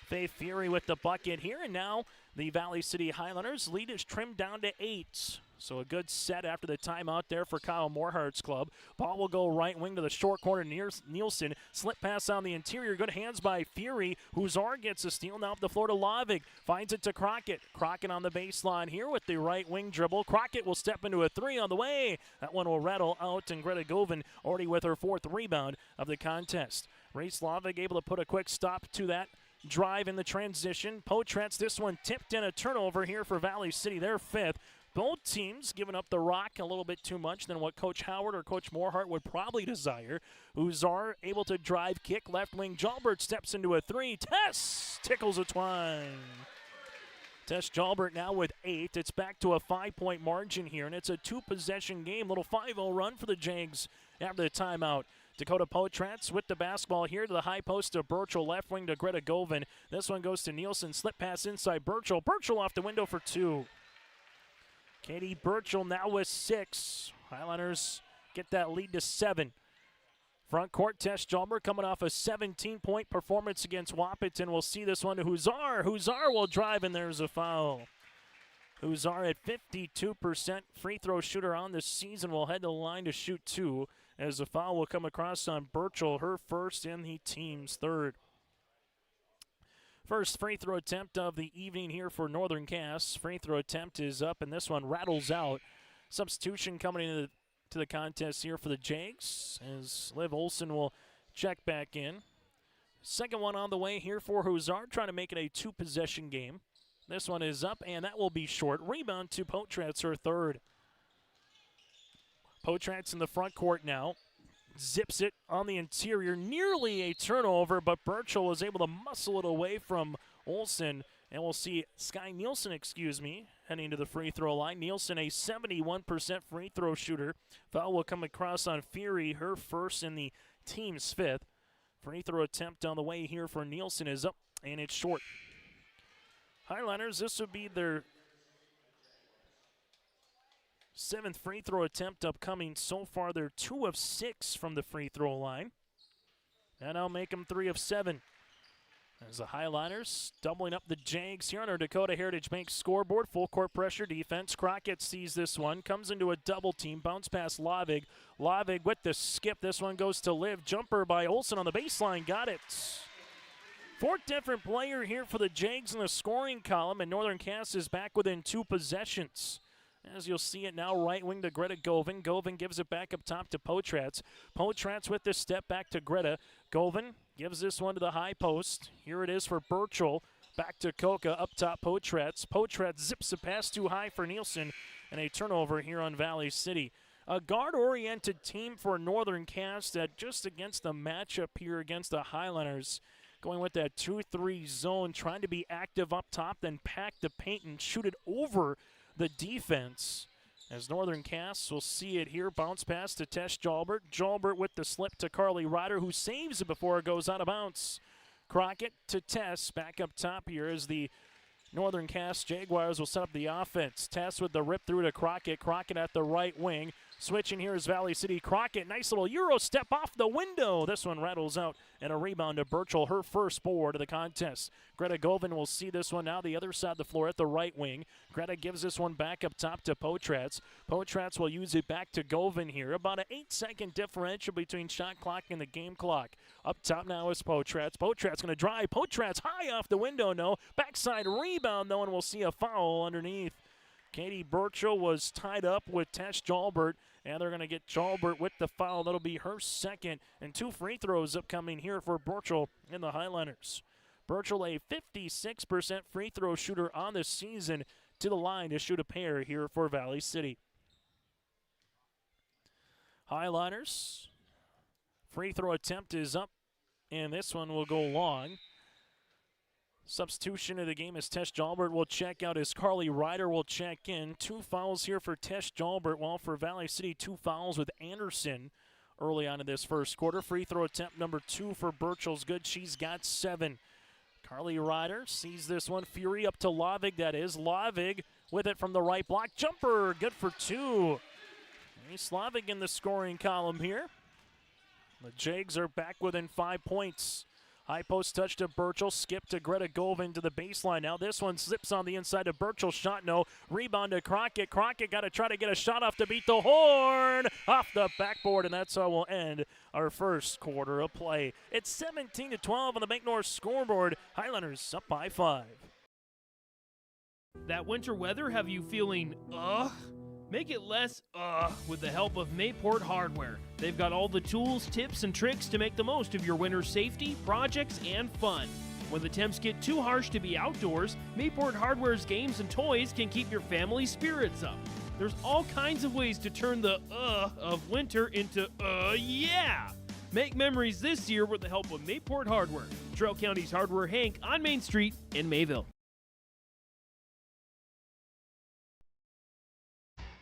Speaker 1: Faye Fury with the bucket here, and now the Valley City Highlanders lead is trimmed down to 8. So a good set after the timeout there for Kyle Morehart's club. Ball will go right wing to the short corner near Nielsen. Slip pass on the interior. Good hands by Fury. Huzar gets a steal. Now up the floor to Lavig. Finds it to Crockett. Crockett on the baseline here with the right wing dribble. Crockett will step into a 3 on the way. That one will rattle out, and Greta Govan already with her 4th rebound of the contest. Reese Lavig able to put a quick stop to that drive in the transition. Potratz, this one tipped in a turnover here for Valley City, their 5th. Both teams giving up the rock a little bit too much than what Coach Howard or Coach Morehart would probably desire. Huzar able to drive, kick, left wing. Jalbert steps into a 3. Tess tickles a twine. Tess Jalbert now with 8. It's back to a 5-point margin here, and it's a 2-possession game. Little 5-0 run for the Jags after the timeout. Dakota Potratz with the basketball here to the high post to Burchell, left wing to Greta Govan. This one goes to Nielsen, slip pass inside Burchell. Burchell off the window for 2. Katie Burchell now with 6. Highlanders get that lead to 7. Front court, Tess Jalbert coming off a 17-point performance against Wahpeton. We'll see this one to Huzar. Huzar will drive, and there's a foul. Huzar at 52% free throw shooter on the season will head to the line to shoot 2. As the foul will come across on Burchell, her first and the team's 3rd. First free throw attempt of the evening here for Northern Cass. Free throw attempt is up, and this one rattles out. Substitution coming into the contest here for the Jags, as Liv Olson will check back in. Second one on the way here for Huzard, trying to make it a two-possession game. This one is up, and that will be short. Rebound to Potratz, her third. Potratz in the front court now. Zips it on the interior. Nearly a turnover, but Burchell was able to muscle it away from Olsen. And we'll see Sky Nielsen, heading to the free throw line. Nielsen, a 71% free throw shooter. Foul will come across on Fury, her first and the team's fifth. Free throw attempt on the way here for Nielsen is up, and it's short. Highliners, this would be their seventh free throw attempt upcoming. So far, they're 2 of 6 from the free throw line. And I'll make them 3 of 7. As the Highliners doubling up the Jags here on our Dakota Heritage Bank scoreboard. Full court pressure defense. Crockett sees this one. Comes into a double team. Bounce past Lavig. Lavig with the skip. This one goes to Liv. Jumper by Olsen on the baseline. Got it. Fourth different player here for the Jags in the scoring column. And Northern Cass is back within 2 possessions. As you'll see it now, right wing to Greta Govin. Govin gives it back up top to Potratz. Potratz with the step back to Greta. Govin gives this one to the high post. Here it is for Burchell. Back to Koka, up top Potratz. Potratz zips a pass too high for Nielsen, and a turnover here on Valley City. A guard-oriented team for Northern Cass that just against the matchup here against the Highlanders. Going with that 2-3 zone, trying to be active up top, then pack the paint and shoot it over the defense. As Northern Cass will see it here. Bounce pass to Tesh Jalbert. Jalbert with the slip to Carly Ryder, who saves it before it goes out of bounds. Crockett to Tess. Back up top here as the Northern Cass Jaguars will set up the offense. Tess with the rip through to Crockett. Crockett at the right wing. Switching here is Valley City. Crockett, nice little Euro step off the window. This one rattles out, and a rebound to Burchell, her first board of the contest. Greta Govin will see this one now the other side of the floor at the right wing. Greta gives this one back up top to Potratz. Potratz will use it back to Govin here. About an 8-second differential between shot clock and the game clock. Up top now is Potratz. Potratz going to drive. Potratz high off the window, no. Backside rebound, though, and we'll see a foul underneath. Katie Burchell was tied up with Tesh Jalbert, and they're going to get Jalbert with the foul. That'll be her second, and 2 free throws upcoming here for Burchell in the Highlanders. Burchell, a 56% free throw shooter on the season, to the line to shoot a pair here for Valley City. Highlanders, free throw attempt is up, and this one will go long. Substitution of the game as Tesh Jalbert will check out as Carly Ryder will check in. 2 fouls here for Tesh Jalbert, while for Valley City, 2 fouls with Anderson early on in this first quarter. Free throw attempt number 2 for Burchell's good. She's got 7. Carly Ryder sees this one. Fury up to Lavig, that is. Lavig with it from the right block. Jumper, good for 2. Lavig in the scoring column here. The Jags are back within 5 points. High post touch to Burchell, skip to Greta Govin to the baseline. Now this one slips on the inside to Burchell, shot no. Rebound to Crockett. Crockett got to try to get a shot off to beat the horn. Off the backboard, and that's how we'll end our first quarter of play. It's 17-12 on the Bank North scoreboard. Highlanders up by 5.
Speaker 6: That winter weather have you feeling, ugh? Make it less, with the help of Mayport Hardware. They've got all the tools, tips, and tricks to make the most of your winter safety, projects, and fun. When the temps get too harsh to be outdoors, Mayport Hardware's games and toys can keep your family's spirits up. There's all kinds of ways to turn the of winter into yeah! Make memories this year with the help of Mayport Hardware, Trail County's Hardware Hank on Main Street in Mayville.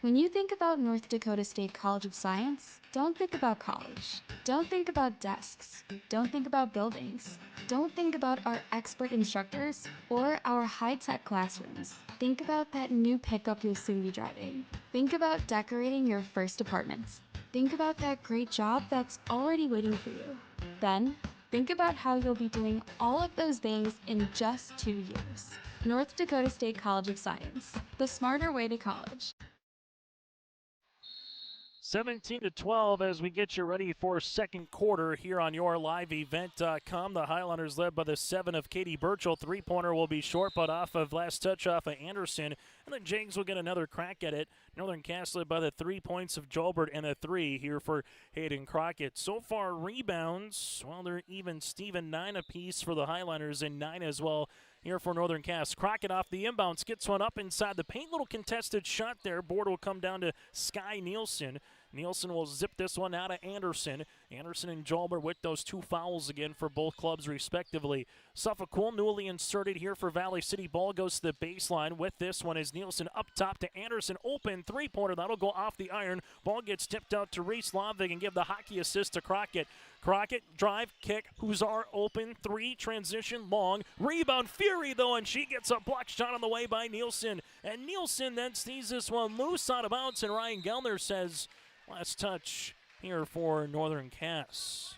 Speaker 7: When you think about North Dakota State College of Science, don't think about college. Don't think about desks. Don't think about buildings. Don't think about our expert instructors or our high-tech classrooms. Think about that new pickup you'll soon be driving. Think about decorating your first apartments. Think about that great job that's already waiting for you. Then, think about how you'll be doing all of those things in just 2 years. North Dakota State College of Science, the smarter way to college.
Speaker 1: 17-12 as we get you ready for second quarter here on yourliveevent.com. The Highlanders led by the 7 of Katie Burchell. 3-pointer will be short, but off of last touch off of Anderson. And the Jags will get another crack at it. Northern Cass led by the 3 points of Jolbert and a 3 here for Hayden Crockett. So far, rebounds, well, they're even Steven, 9 apiece for the Highliners and 9 as well here for Northern Cass. Crockett off the inbounds, gets one up inside the paint. Little contested shot there. Board will come down to Sky Nielsen. Nielsen will zip this one out of Anderson. Anderson and Jolbert with those 2 fouls again for both clubs respectively. Suffolk Cool newly inserted here for Valley City. Ball goes to the baseline with this one as Nielsen up top to Anderson. Open three-pointer. That'll go off the iron. Ball gets tipped out to Reese Lavig and give the hockey assist to Crockett. Crockett, drive, kick, Huzar open, 3, transition, long, rebound, Fury though, and she gets a block shot on the way by Nielsen. And Nielsen then sees this one loose out of bounds, and Ryan Gellner says, last touch here for Northern Cass.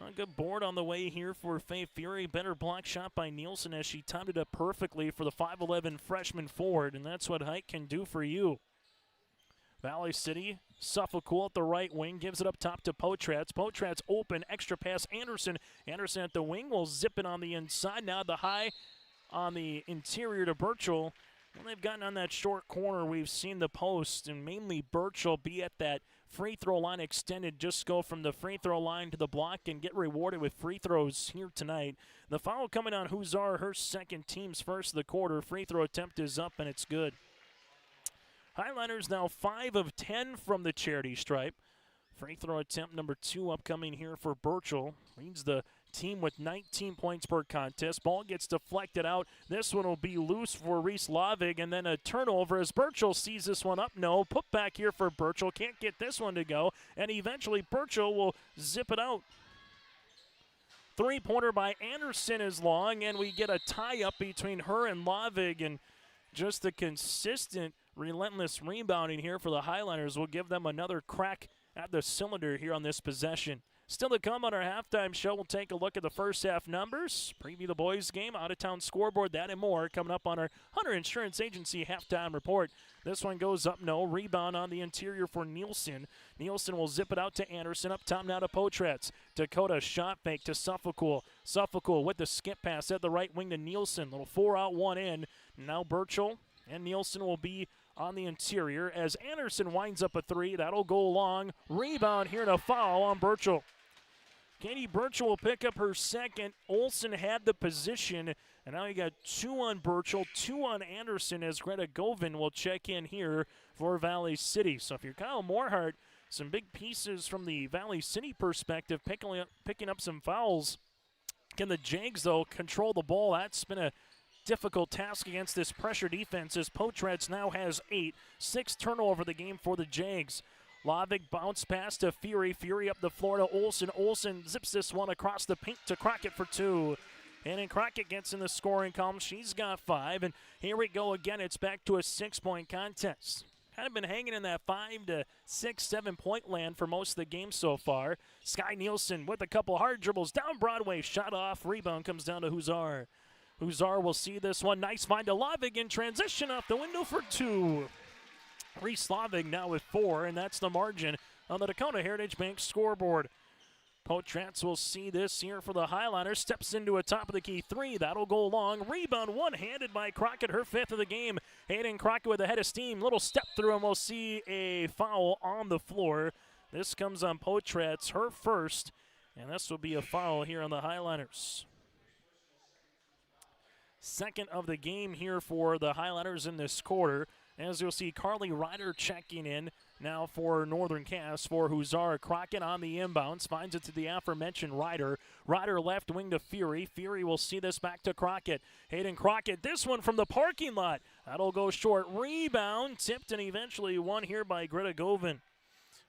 Speaker 1: A good board on the way here for Faye Fury. Better block shot by Nielsen as she timed it up perfectly for the 5'11 freshman forward, and that's what height can do for you. Valley City, Suffolk Cool at the right wing, gives it up top to Potratz. Potratz open, extra pass, Anderson. Anderson at the wing will zip it on the inside. Now the high on the interior to Burchell. When they've gotten on that short corner, we've seen the post, and mainly Burchell be at that free throw line extended, just go from the free throw line to the block and get rewarded with free throws here tonight. The foul coming on Huzar, her second, team's first of the quarter. Free throw attempt is up, and it's good. Highliners now 5 of 10 from the charity stripe. Free throw attempt number 2 upcoming here for Burchell. Leads the team with 19 points per contest. Ball gets deflected out. This one will be loose for Reese Lavig, and then a turnover as Burchell sees this one up. No, put back here for Burchell. Can't get this one to go, and eventually Burchell will zip it out. Three-pointer by Anderson is long, and we get a tie-up between her and Lavig, and just the consistent, relentless rebounding here for the Highliners will give them another crack at the cylinder here on this possession. Still to come on our halftime show, we'll take a look at the first half numbers, preview the boys' game, out-of-town scoreboard, that and more coming up on our Hunter Insurance Agency halftime report. This one goes up, no. Rebound on the interior for Nielsen. Nielsen will zip it out to Anderson. Up top now to Potratz. Dakota shot fake to Suffolk. Suffolk with the skip pass at the right wing to Nielsen. Little 4-out, 1 in. Now Burchell and Nielsen will be on the interior as Anderson winds up a 3. That'll go long. Rebound here and a foul on Burchell. Katie Burchell will pick up her second. Olsen had the position, and now you got 2 on Burchell, 2 on Anderson as Greta Govin will check in here for Valley City. So if you're Kyle Morehart, some big pieces from the Valley City perspective, picking up some fouls. Can the Jags, though, control the ball? That's been a difficult task against this pressure defense as Potratz now has 8. 6 turnover the game for the Jags. Lavig bounce pass to Fury. Fury up the floor to Olsen. Olsen zips this one across the paint to Crockett for 2. And then Crockett gets in the scoring column. She's got 5. And here we go again. It's back to a 6-point contest. Kind of been hanging in that 5 to 6, 7-point land for most of the game so far. Sky Nielsen with a couple hard dribbles down Broadway. Shot off. Rebound comes down to Huzar. Huzar will see this one. Nice find to Lavig in transition off the window for 2. Reese Lavig now with 4, and that's the margin on the Dakota Heritage Bank scoreboard. Potratz will see this here for the Highliners. Steps into a top-of-the-key 3. That'll go long. Rebound one-handed by Crockett, her 5th of the game. Hayden Crockett with a head of steam. Little step through, and we'll see a foul on the floor. This comes on Potratz, her first, and this will be a foul here on the Highliners. Second of the game here for the Highliners in this quarter. As you'll see, Carly Ryder checking in now for Northern Cass for Huzar. Crockett on the inbounds, finds it to the aforementioned Ryder. Ryder left wing to Fury. Fury will see this back to Crockett. Hayden Crockett, this one from the parking lot. That'll go short. Rebound, tipped and eventually won here by Greta Govin.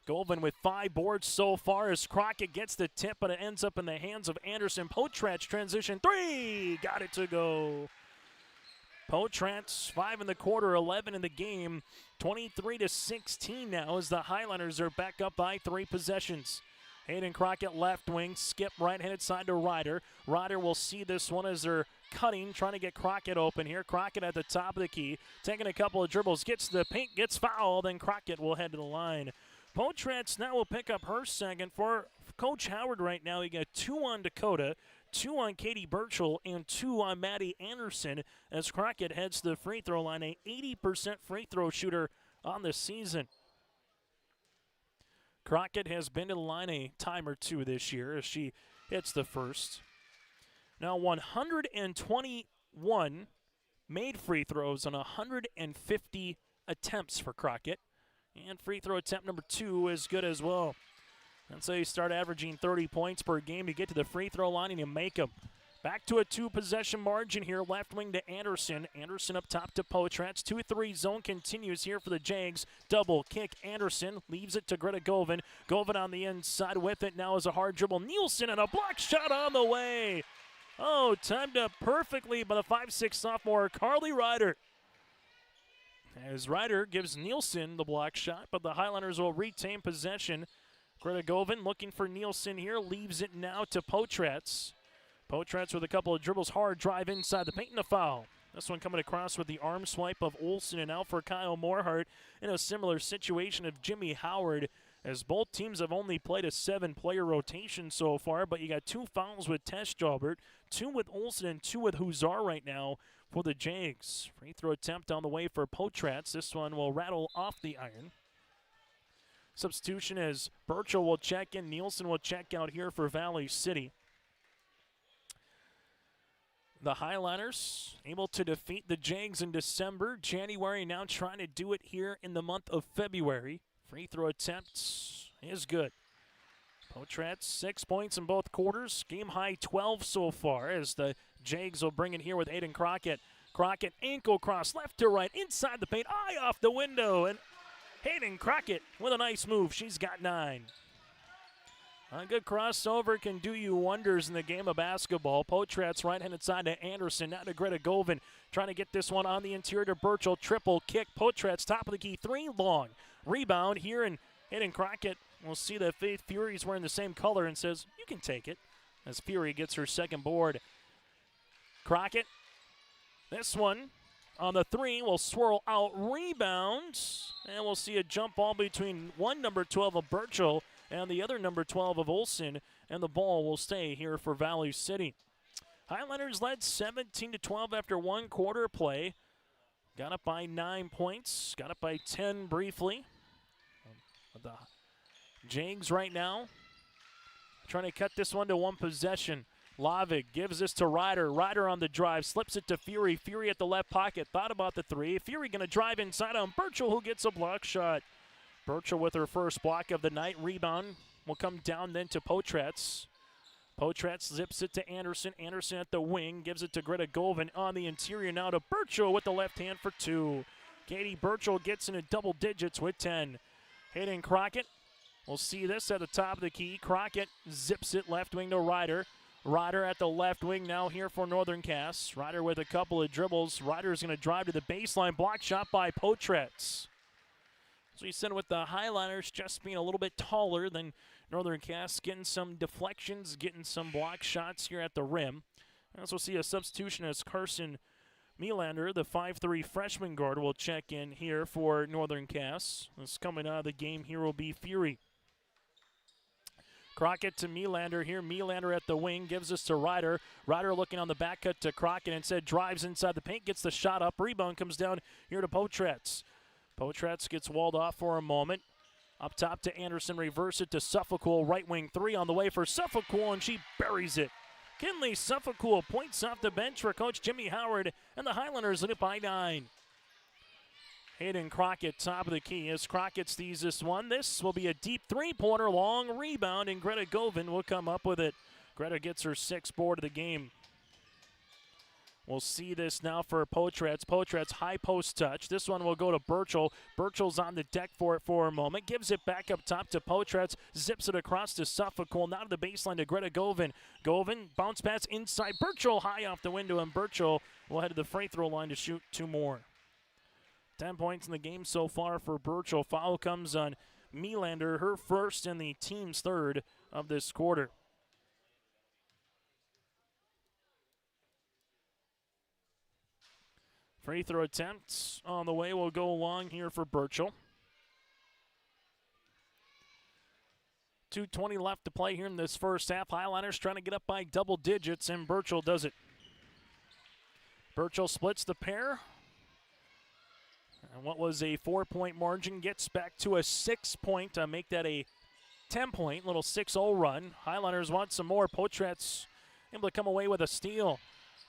Speaker 1: Govin with 5 boards so far as Crockett gets the tip, but it ends up in the hands of Anderson. Potratz transition 3, got it to go. Potratz, 5 in the quarter, 11 in the game. 23-16 now as the Highliners are back up by 3 possessions. Hayden Crockett left wing, skip right-handed side to Ryder. Ryder will see this one as they're cutting, trying to get Crockett open here. Crockett at the top of the key, taking a couple of dribbles, gets to the paint, gets fouled, and Crockett will head to the line. Potratz now will pick up her second for Coach Howard right now, he got 2 on Dakota, 2 on Katie Burchell, and 2 on Maddie Anderson as Crockett heads to the free throw line, a 80% free throw shooter on the season. Crockett has been to the line a time or two this year as she hits the first. Now 121 made free throws on 150 attempts for Crockett. And free throw attempt number 2 is good as well. That's how you start averaging 30 points per game. You get to the free throw line and you make them. Back to a 2-possession margin here. Left wing to Anderson. Anderson up top to Potratz. 2-3 zone continues here for the Jags. Double kick. Anderson leaves it to Greta Govan. Govan on the inside with it. Now is a hard dribble. Nielsen and a block shot on the way. Oh, timed up perfectly by the 5'6" sophomore Carly Ryder. As Ryder gives Nielsen the block shot, but the Highlanders will retain possession. Greta Govan looking for Nielsen here. Leaves it now to Potratz. Potratz with a couple of dribbles. Hard drive inside the paint and a foul. This one coming across with the arm swipe of Olsen, and out for Kyle Morehart in a similar situation of Jimmy Howard, as both teams have only played a 7-player rotation so far, but you got 2 fouls with Tess Jalbert, 2 with Olsen, and 2 with Huzar right now for the Jags. Free throw attempt on the way for Potratz. This one will rattle off the iron. Substitution as Burchell will check in. Nielsen will check out here for Valley City. The Highlanders able to defeat the Jags in December. January now trying to do it here in the month of February. Free throw attempts is good. Potratz 6 points in both quarters. Game high 12 so far as the Jags will bring it here with Aiden Crockett. Crockett ankle cross left to right inside the paint. Eye off the window, and Hayden Crockett with a nice move. She's got 9. A good crossover can do you wonders in the game of basketball. Potratz right-handed side to Anderson. Now to Greta Govan. Trying to get this one on the interior to Burchell. Triple kick. Potratz top of the key. 3 long. Rebound here, and Hayden Crockett will see that Faith Fury's wearing the same color and says, you can take it, as Fury gets her second board. Crockett, this one on the 3 will swirl out. Rebound, and we'll see a jump ball between one number 12 of Burchell and the other number 12 of Olsen, and the ball will stay here for Valley City. Highlanders led 17-12 after 1 quarter play. Got up by 9 points, got up by 10 briefly. The Jags right now trying to cut this one to 1 possession. Lavig gives this to Ryder. Ryder on the drive, slips it to Fury. Fury at the left pocket, thought about the 3. Fury going to drive inside on Burchell, who gets a block shot. Burchell with her first block of the night. Rebound will come down then to Potratz. Potratz zips it to Anderson. Anderson at the wing, gives it to Greta Govan on the interior now to Burchell with the left hand for 2. Katie Burchell gets into double digits with 10. Hayden Crockett, we'll see this at the top of the key. Crockett zips it left wing to Ryder. Ryder at the left wing now here for Northern Cass. Ryder with a couple of dribbles. Ryder's going to drive to the baseline. Block shot by Potratz. So you said with the Highlanders just being a little bit taller than Northern Cass, getting some deflections, getting some block shots here at the rim. I also see a substitution as Carson Melander, the 5'3" freshman guard, will check in here for Northern Cass. This coming out of the game here will be Fury. Crockett to Melander here. Melander at the wing, gives this to Ryder. Ryder looking on the back cut to Crockett, instead drives inside the paint, gets the shot up. Rebound comes down here to Potratz. Potratz gets walled off for a moment. Up top to Anderson, reverse it to Suffolcool. Right wing 3 on the way for Suffolcool, and she buries it. Kinley Suffolcool points off the bench for Coach Jimmy Howard, and the Highlanders lead it by 9. Hayden Crockett, top of the key, as Crockett sees this one. This will be a deep 3-pointer, long rebound, and Greta Govan will come up with it. Greta gets her 6th board of the game. We'll see this now for Potratz. Potratz high post touch. This one will go to Burchell. Burchell's on the deck for it for a moment. Gives it back up top to Potratz. Zips it across to Suffolcool. Now to the baseline to Greta Govan. Govan bounce pass inside. Burchell high off the window, and Burchell will head to the free throw line to shoot 2 more. 10 points in the game so far for Burchell. Foul comes on Melander, her first and the team's 3rd of this quarter. Free throw attempts on the way will go along here for Burchell. 2:20 left to play here in this first half. Highliners trying to get up by double digits, and Burchell does it. Burchell splits the pair. And what was a 4-point margin gets back to a 6-point to make that a 10-point, little 6-0 run. Highliners want some more. Potrat's able to come away with a steal.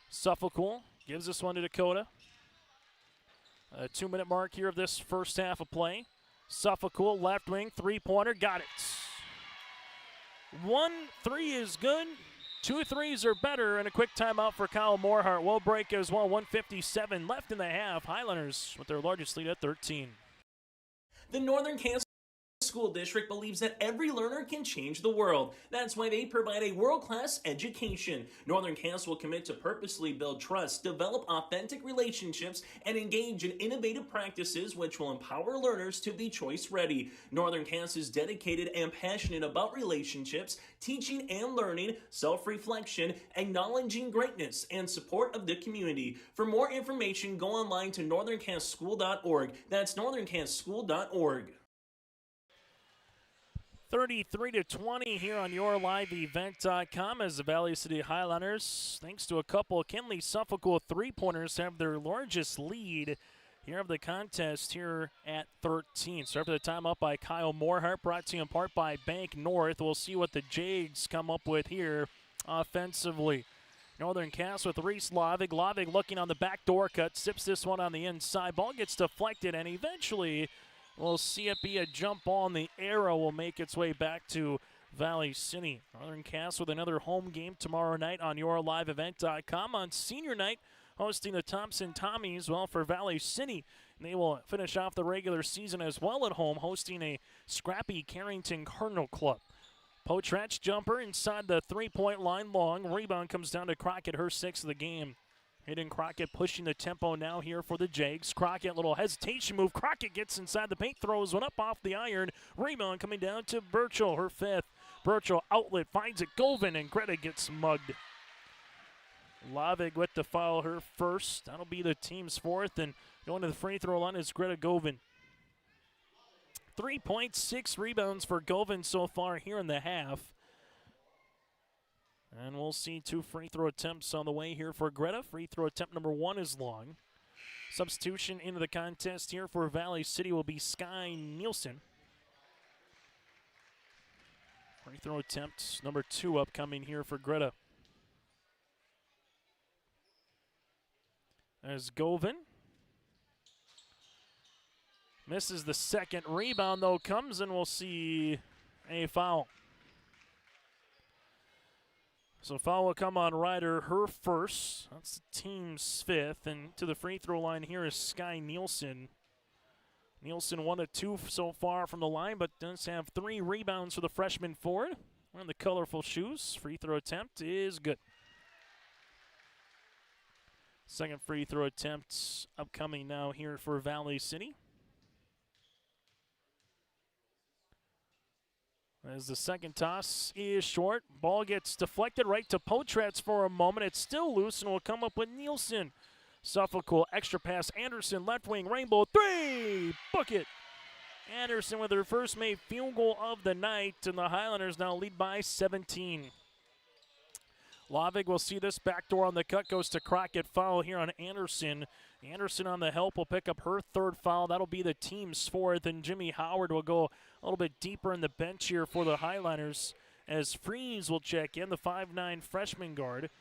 Speaker 1: Suffolk gives this one to Dakota. A 2-minute mark here of this first half of play. Suffolk left wing, 3-pointer, got it. 1 3 is good. 2 threes are better, and a quick timeout for Kyle Morehart. Will break as well. 1:57 left in the half. Highliners with their largest lead at 13.
Speaker 8: The Northern Kansas School District believes that every learner can change the world. That's why they provide a world-class education. Northern Kansas will commit to purposely build trust, develop authentic relationships, and engage in innovative practices which will empower learners to be choice-ready. Northern Kansas is dedicated and passionate about relationships, teaching and learning, self-reflection, acknowledging greatness, and support of the community. For more information, go online to northernkansasschool.org. That's northernkansasschool.org.
Speaker 1: 33-20 here on YourLiveEvent.com as the Valley City Highliners, thanks to a couple of Kinley Suffolk 3-pointers, have their largest lead here of the contest here at 13. So after the time up by Kyle Morehart, brought to you in part by Bank North. We'll see what the Jags come up with here offensively. Northern Cass with Reese Lavig. Lavig looking on the backdoor cut, sips this one on the inside. Ball gets deflected, and eventually we'll see it be a jump ball, and the arrow will make its way back to Valley City. Northern Cass with another home game tomorrow night on YourLiveEvent.com. On senior night, hosting the Thompson Tommies, well, for Valley City. And they will finish off the regular season as well at home, hosting a scrappy Carrington Cardinal Club. Potrat's jumper inside the 3-point line long. Rebound comes down to Crockett, her 6th of the game. Hayden Crockett pushing the tempo now here for the Jags. Crockett, little hesitation move. Crockett gets inside the paint, throws one up off the iron. Rebound coming down to Burchell, her 5th. Burchell outlet, finds it, Govan, and Greta gets mugged. Lavig with the foul, her 1st. That'll be the team's 4th, and going to the free throw line is Greta Govan. 3.6 rebounds for Govan so far here in the half. And we'll see 2 free throw attempts on the way here for Greta. Free throw attempt number 1 is long. Substitution into the contest here for Valley City will be Sky Nielsen. Free throw attempt number 2 upcoming here for Greta. As Govan misses the 2nd rebound, though, comes, and we'll see a foul. So foul will come on Ryder, her 1st. That's the team's 5th. And to the free throw line here is Sky Nielsen. Nielsen 1 of 2 so far from the line, but does have 3 rebounds for the freshman forward. Wearing the colorful shoes. Free throw attempt is good. 2nd free throw attempt upcoming now here for Valley City. As the 2nd toss is short, ball gets deflected right to Potrats for a moment. It's still loose and will come up with Nielsen. Suffolk extra pass. Anderson left wing, Rainbow 3, bucket. Anderson with her first made field goal of the night, and the Highlanders now lead by 17. Lavig will see this backdoor on the cut, goes to Crockett. Foul here on Anderson. Anderson on the help will pick up her 3rd foul. That'll be the team's 4th, and Jimmy Howard will go a little bit deeper in the bench here for the Highliners as Freeze will check in, the 5'9" freshman guard,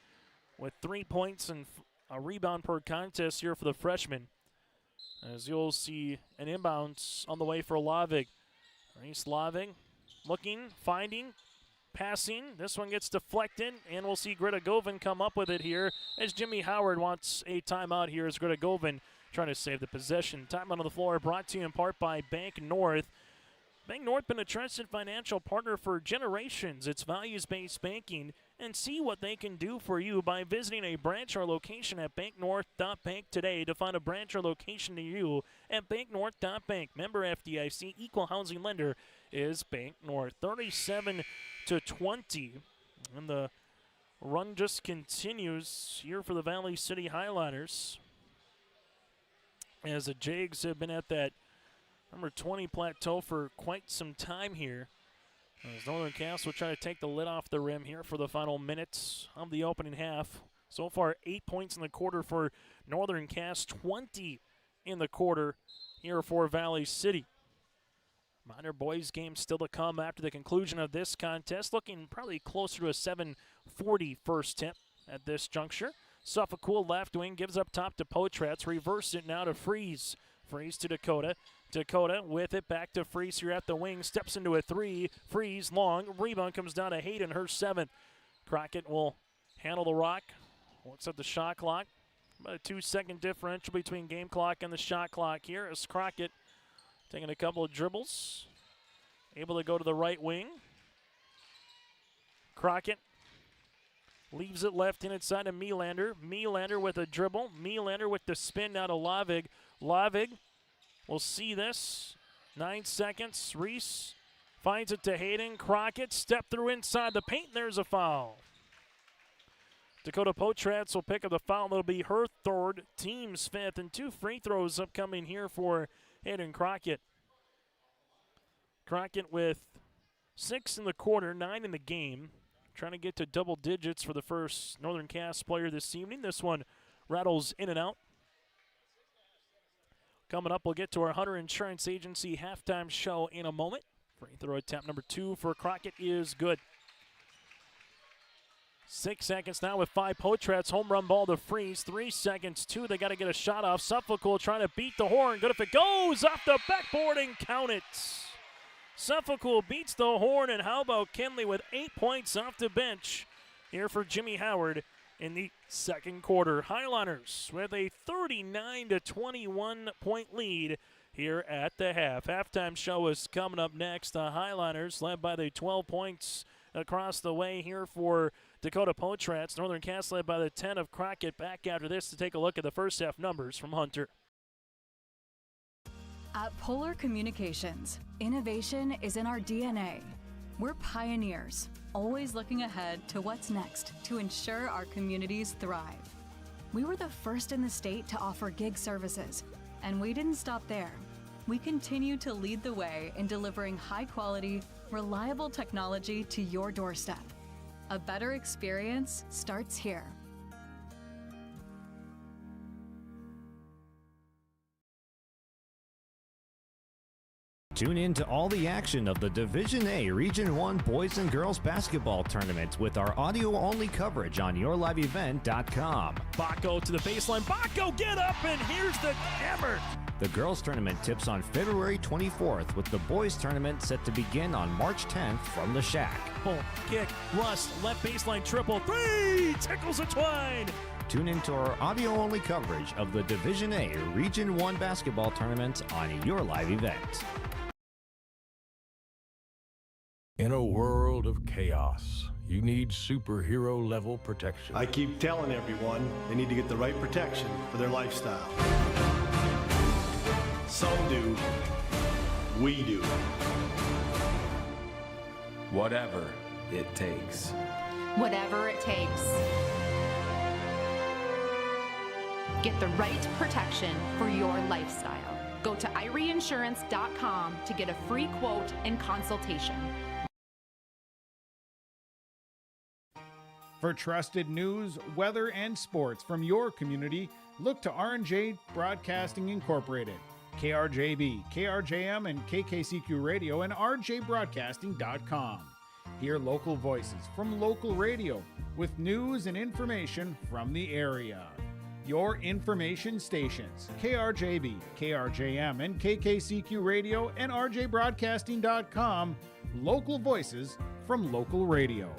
Speaker 1: with 3 points and a rebound per contest here for the freshman. As you'll see an inbounds on the way for Lavig. Reese Lavig looking, finding, passing. This one gets deflected, and we'll see Greta Govan come up with it here as Jimmy Howard wants a timeout here as Greta Govan trying to save the possession. Timeout on the floor brought to you in part by Bank North. Bank North been a trusted financial partner for generations. It's values-based banking, and see what they can do for you by visiting a branch or location at banknorth.bank today. To find a branch or location near you at banknorth.bank. Member FDIC, equal housing lender is Bank North. 37-20, and the run just continues here for the Valley City Highliners, as the Jags have been at that number 20 plateau for quite some time here. As Northern Cass will try to take the lid off the rim here for the final minutes of the opening half. So far, 8 points in the quarter for Northern Cass, 20 in the quarter here for Valley City. Minor boys game still to come after the conclusion of this contest. Looking probably closer to a 7:40 first tip at this juncture. Suffolk left wing gives up top to Potratz. Reverse it now to Freeze. Freeze to Dakota. Dakota with it back to Freeze here at the wing. Steps into a three. Freeze long. Rebound comes down to Hayden, her 7th. Crockett will handle the rock. Looks at the shot clock. About a 2-second differential between game clock and the shot clock here as Crockett taking a couple of dribbles. Able to go to the right wing. Crockett leaves it left in inside to Melander. Melander with a dribble. Melander with the spin now to Lavig. Lavig will see this. 9 seconds. Reese finds it to Hayden. Crockett step through inside the paint. There's a foul. Dakota Potratz will pick up the foul. That'll be her 3rd, team's 5th, and 2 free throws upcoming here for Hayden Crockett. Crockett with 6 in the quarter, 9 in the game. Trying to get to double digits for the first Northern Cass player this evening. This one rattles in and out. Coming up, we'll get to our Hunter Insurance Agency halftime show in a moment. Free throw attempt number 2 for Crockett is good. 6 seconds now with 5. Potratz home run ball to Freeze. 3 seconds, 2. They got to get a shot off. Suffolk trying to beat the horn. Good if it goes off the backboard and count it. Suffolk beats the horn, and how about Kinley with 8 points off the bench here for Jimmy Howard in the second quarter. Highliners with a 39-21 point lead here at the half. Halftime show is coming up next. The Highliners led by the 12 points across the way here for Dakota Potratz. Northern Cass led by the 10 of Crockett. Back after this to take a look at the first half numbers from Hunter.
Speaker 9: At Polar Communications, innovation is in our DNA. We're pioneers, always looking ahead to what's next to ensure our communities thrive. We were the first in the state to offer gig services, and we didn't stop there. We continue to lead the way in delivering high-quality, reliable technology to your doorstep. A better experience starts here.
Speaker 10: Tune in to all the action of the Division A Region 1 Boys and Girls Basketball Tournament with our audio-only coverage on yourliveevent.com.
Speaker 1: Baco to the baseline. Baco, get up, and here's the hammer.
Speaker 10: The girls' tournament tips on February 24th, with the boys' tournament set to begin on March 10th from the Shack.
Speaker 1: Pull, kick, Rust, left baseline triple, 3, tickles a twine.
Speaker 10: Tune into our audio-only coverage of the Division A Region 1 Basketball Tournament on your live event.
Speaker 23: In a world of chaos, you need superhero-level protection.
Speaker 24: I keep telling everyone they need to get the right protection for their lifestyle. Some do. We do.
Speaker 25: Whatever it takes.
Speaker 26: Whatever it takes. Get the right protection for your lifestyle. Go to IRIinsurance.com to get a free quote and consultation.
Speaker 27: For trusted news, weather, and sports from your community, look to R&J Broadcasting Incorporated, KRJB, KRJM, and KKCQ Radio, and rjbroadcasting.com. Hear local voices from local radio with news and information from the area. Your information stations, KRJB, KRJM, and KKCQ Radio, and rjbroadcasting.com. Local voices from local radio.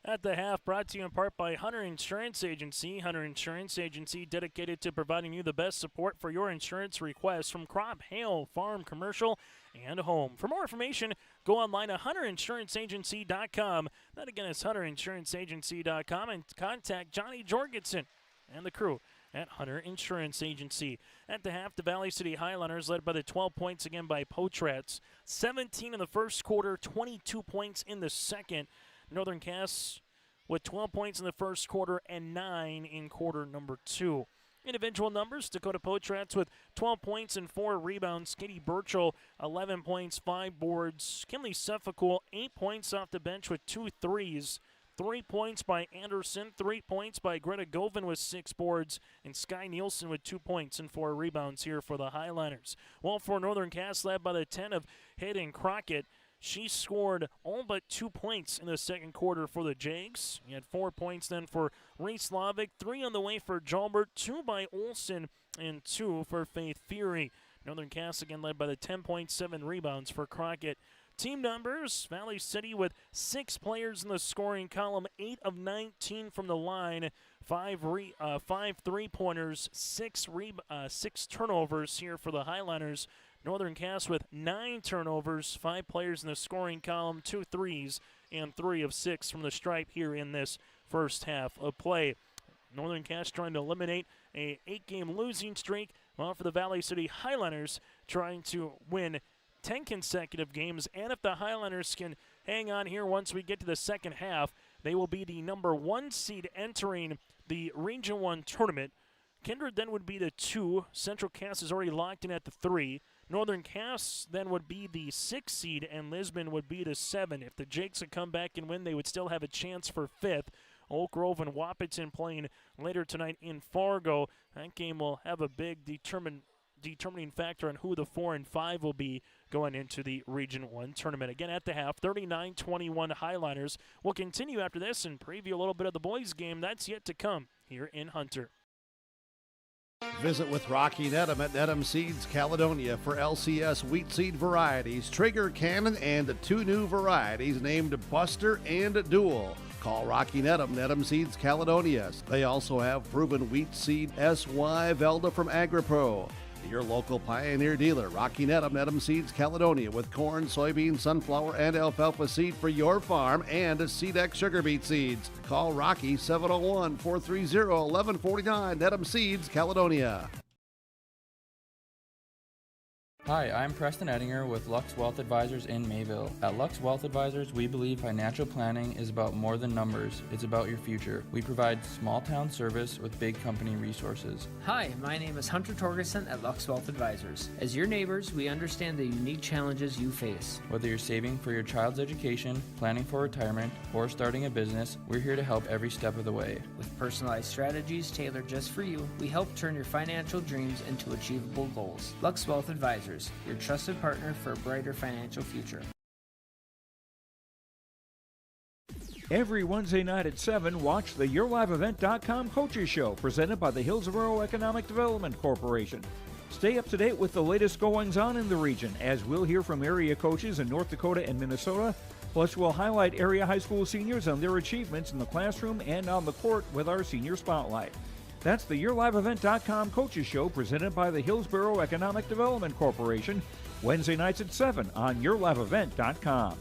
Speaker 1: At the half, brought to you in part by Hunter Insurance Agency. Hunter Insurance Agency, dedicated to providing you the best support for your insurance requests from crop, hail, farm, commercial, and home. For more information, go online at hunterinsuranceagency.com. That again is hunterinsuranceagency.com, and contact Johnny Jorgensen and the crew at Hunter Insurance Agency. At the half, the Valley City Highlanders led by the 12 points again by Potratz. 17 in the first quarter, 22 points in the second. Northern Cass with 12 points in the first quarter and 9 in quarter number 2. Individual numbers, Dakota Potrats with 12 points and 4 rebounds. Katie Burchell, 11 points, 5 boards. Kinley Suffolk, 8 points off the bench with 2 threes. 3 points by Anderson, 3 points by Greta Govan with 6 boards, and Sky Nielsen with 2 points and 4 rebounds here for the Highliners. Well, for Northern Cass, led by the 10 of Hayden Crockett, she scored all but 2 points in the second quarter for the Jags. He had 4 points then for Reese Slavic, 3 on the way for Jalbert, 2 by Olsen, and 2 for Faith Fury. Northern Cass again led by the 10.7 rebounds for Crockett. Team numbers, Valley City with 6 players in the scoring column, 8 of 19 from the line, 5 3-pointers, 6 turnovers here for the Highliners. Northern Cass with 9 turnovers, 5 players in the scoring column, 2 threes, and 3 of 6 from the stripe here in this first half of play. Northern Cass trying to eliminate a 8-game losing streak, while for the Valley City Highliners trying to win 10 consecutive games. And if the Highliners can hang on here once we get to the second half, they will be the number 1 seed entering the Region 1 tournament. Kindred then would be the 2. Central Cass is already locked in at the 3. Northern Cass then would be the 6 seed, and Lisbon would be the 7. If the Jakes would come back and win, they would still have a chance for 5th. Oak Grove and Wahpeton playing later tonight in Fargo. That game will have a big determining factor on who the 4 and 5 will be going into the Region 1 tournament. Again, at the half, 39-21 Highliners. We'll continue after this and preview a little bit of the boys' game. That's yet to come here in Hunter.
Speaker 5: Visit with Rocky Nedham at Nedham Seeds Caledonia for LCS wheat seed varieties, Trigger, Cannon, and 2 new varieties named Buster and Dual. Call Rocky Nedham, Nedham Seeds Caledonia. They also have proven wheat seed SY Velda from AgriPro. Your local Pioneer dealer, Rocky Nedham, Nedham Seeds Caledonia, with corn, soybean, sunflower, and alfalfa seed for your farm and Seedex sugar beet seeds. Call Rocky 701-430-1149, Nedham Seeds Caledonia.
Speaker 3: Hi, I'm Preston Ettinger with Lux Wealth Advisors in Mayville. At Lux Wealth Advisors, we believe financial planning is about more than numbers. It's about your future. We provide small town service with big company resources.
Speaker 11: Hi, my name is Hunter Torgerson at Lux Wealth Advisors. As your neighbors, we understand the unique challenges you face.
Speaker 3: Whether you're saving for your child's education, planning for retirement, or starting a business, we're here to help every step of the way.
Speaker 11: With personalized strategies tailored just for you, we help turn your financial dreams into achievable goals. Lux Wealth Advisors, your trusted partner for a brighter financial future.
Speaker 12: Every Wednesday night at 7, watch the YourLiveEvent.com Coaches Show, presented by the Hillsborough Economic Development Corporation. Stay up to date with the latest goings-on in the region, as we'll hear from area coaches in North Dakota and Minnesota. Plus, we'll highlight area high school seniors on their achievements in the classroom and on the court with our Senior Spotlight. That's the YourLiveEvent.com Coaches Show, presented by the Hillsborough Economic Development Corporation, Wednesday nights at 7 on YourLiveEvent.com.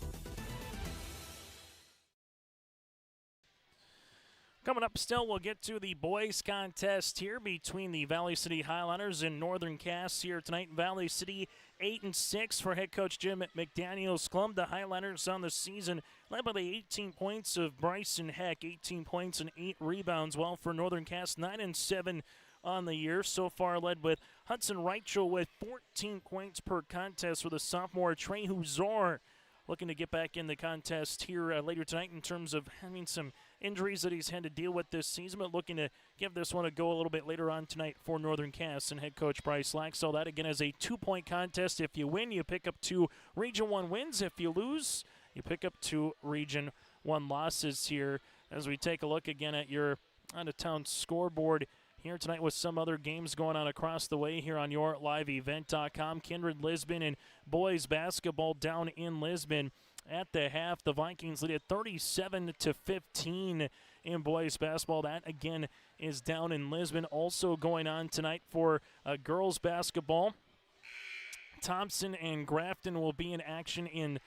Speaker 1: Coming up still, we'll get to the boys contest here between the Valley City Highliners and Northern Cass here tonight. Valley City 8-6 for head coach Jim McDaniel's club. The Highliners on the season led by the 18 points of Bryson Heck, 18 points and 8 rebounds. While for Northern Cass, 9-7 on the year. So far led with Hudson Reichel with 14 points per contest, with a sophomore Trey Huzor looking to get back in the contest here later tonight in terms of having some injuries that he's had to deal with this season, but looking to give this one a go a little bit later on tonight for Northern Cass and head coach Bryce Laxell. That again is a 2-point contest. If you win, you pick up 2 Region 1 wins. If you lose, you pick up 2 Region 1 losses here, as we take a look again at your out-of-town scoreboard here tonight with some other games going on across the way here on YourLiveEvent.com. Kindred Lisbon and boys basketball down in Lisbon. At the half, the Vikings lead at 37-15 in boys basketball. That, again, is down in Lisbon. Also going on tonight for girls basketball, Thompson and Grafton will be in action in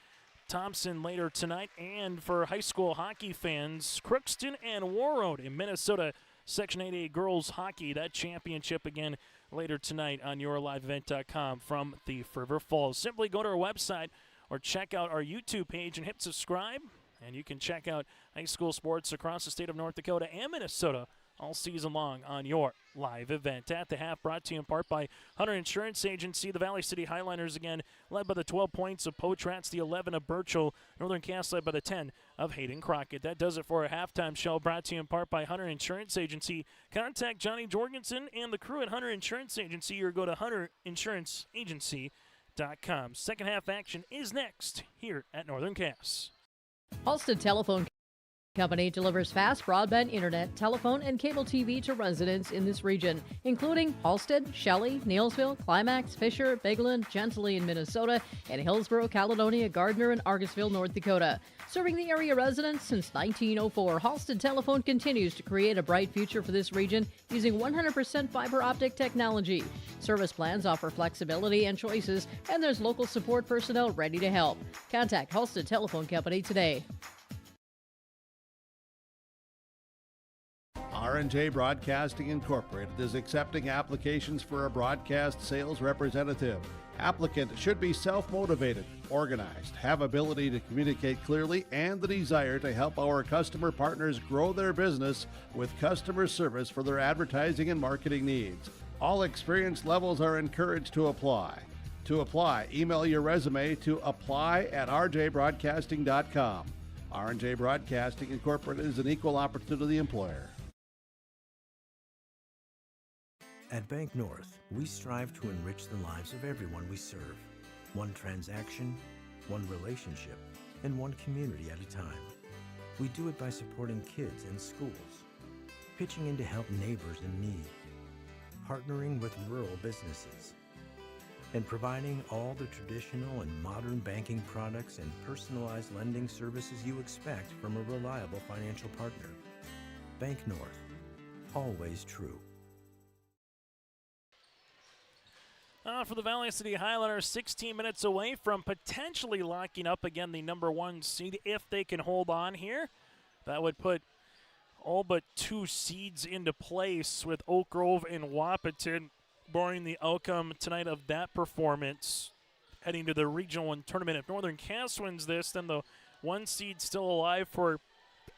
Speaker 1: Thompson later tonight. And for high school hockey fans, Crookston and Warroad in Minnesota Section 8A girls hockey. That championship again later tonight on YourLiveEvent.com from Thief River Falls. Simply go to our website or check out our YouTube page and hit subscribe, and you can check out high school sports across the state of North Dakota and Minnesota all season long on your live event. At the half, brought to you in part by Hunter Insurance Agency. The Valley City Highliners again led by the 12 points of Potratz, the 11 of Burchell. Northern Cass led by the 10 of Hayden Crockett. That does it for a halftime show, brought to you in part by Hunter Insurance Agency. Contact Johnny Jorgensen and the crew at Hunter Insurance Agency or go to hunterinsuranceagency.com. Second half action is next here at Northern Cass.
Speaker 13: Halstead Telephone Company delivers fast broadband internet, telephone, and cable TV to residents in this region, including Halstead, Shelley, Neelsville, Climax, Fisher, Bigland, Gentilly in Minnesota, and Hillsborough, Caledonia, Gardner, and Argosville, North Dakota. Serving the area residents since 1904, Halstead Telephone continues to create a bright future for this region using 100% fiber optic technology. Service plans offer flexibility and choices, and there's local support personnel ready to help. Contact Halstead Telephone Company today.
Speaker 5: R&J Broadcasting Incorporated is accepting applications for a broadcast sales representative. Applicant should be self-motivated, organized, have ability to communicate clearly, and the desire to help our customer partners grow their business with customer service for their advertising and marketing needs. All experience levels are encouraged to apply. To apply, email your resume to apply@rjbroadcasting.com. R&J Broadcasting Incorporated is an equal opportunity employer.
Speaker 14: At Bank North, we strive to enrich the lives of everyone we serve. One transaction, one relationship, and one community at a time. We do it by supporting kids and schools, pitching in to help neighbors in need, partnering with rural businesses, and providing all the traditional and modern banking products and personalized lending services you expect from a reliable financial partner. Bank North, always true.
Speaker 1: For the Valley City Highlanders, 16 minutes away from potentially locking up again the number 1 seed if they can hold on here. That would put all but 2 seeds into place with Oak Grove and Wahpeton, barring the outcome tonight of that performance, heading to the Regional 1 tournament. If Northern Cass wins this, then the 1 seed still alive for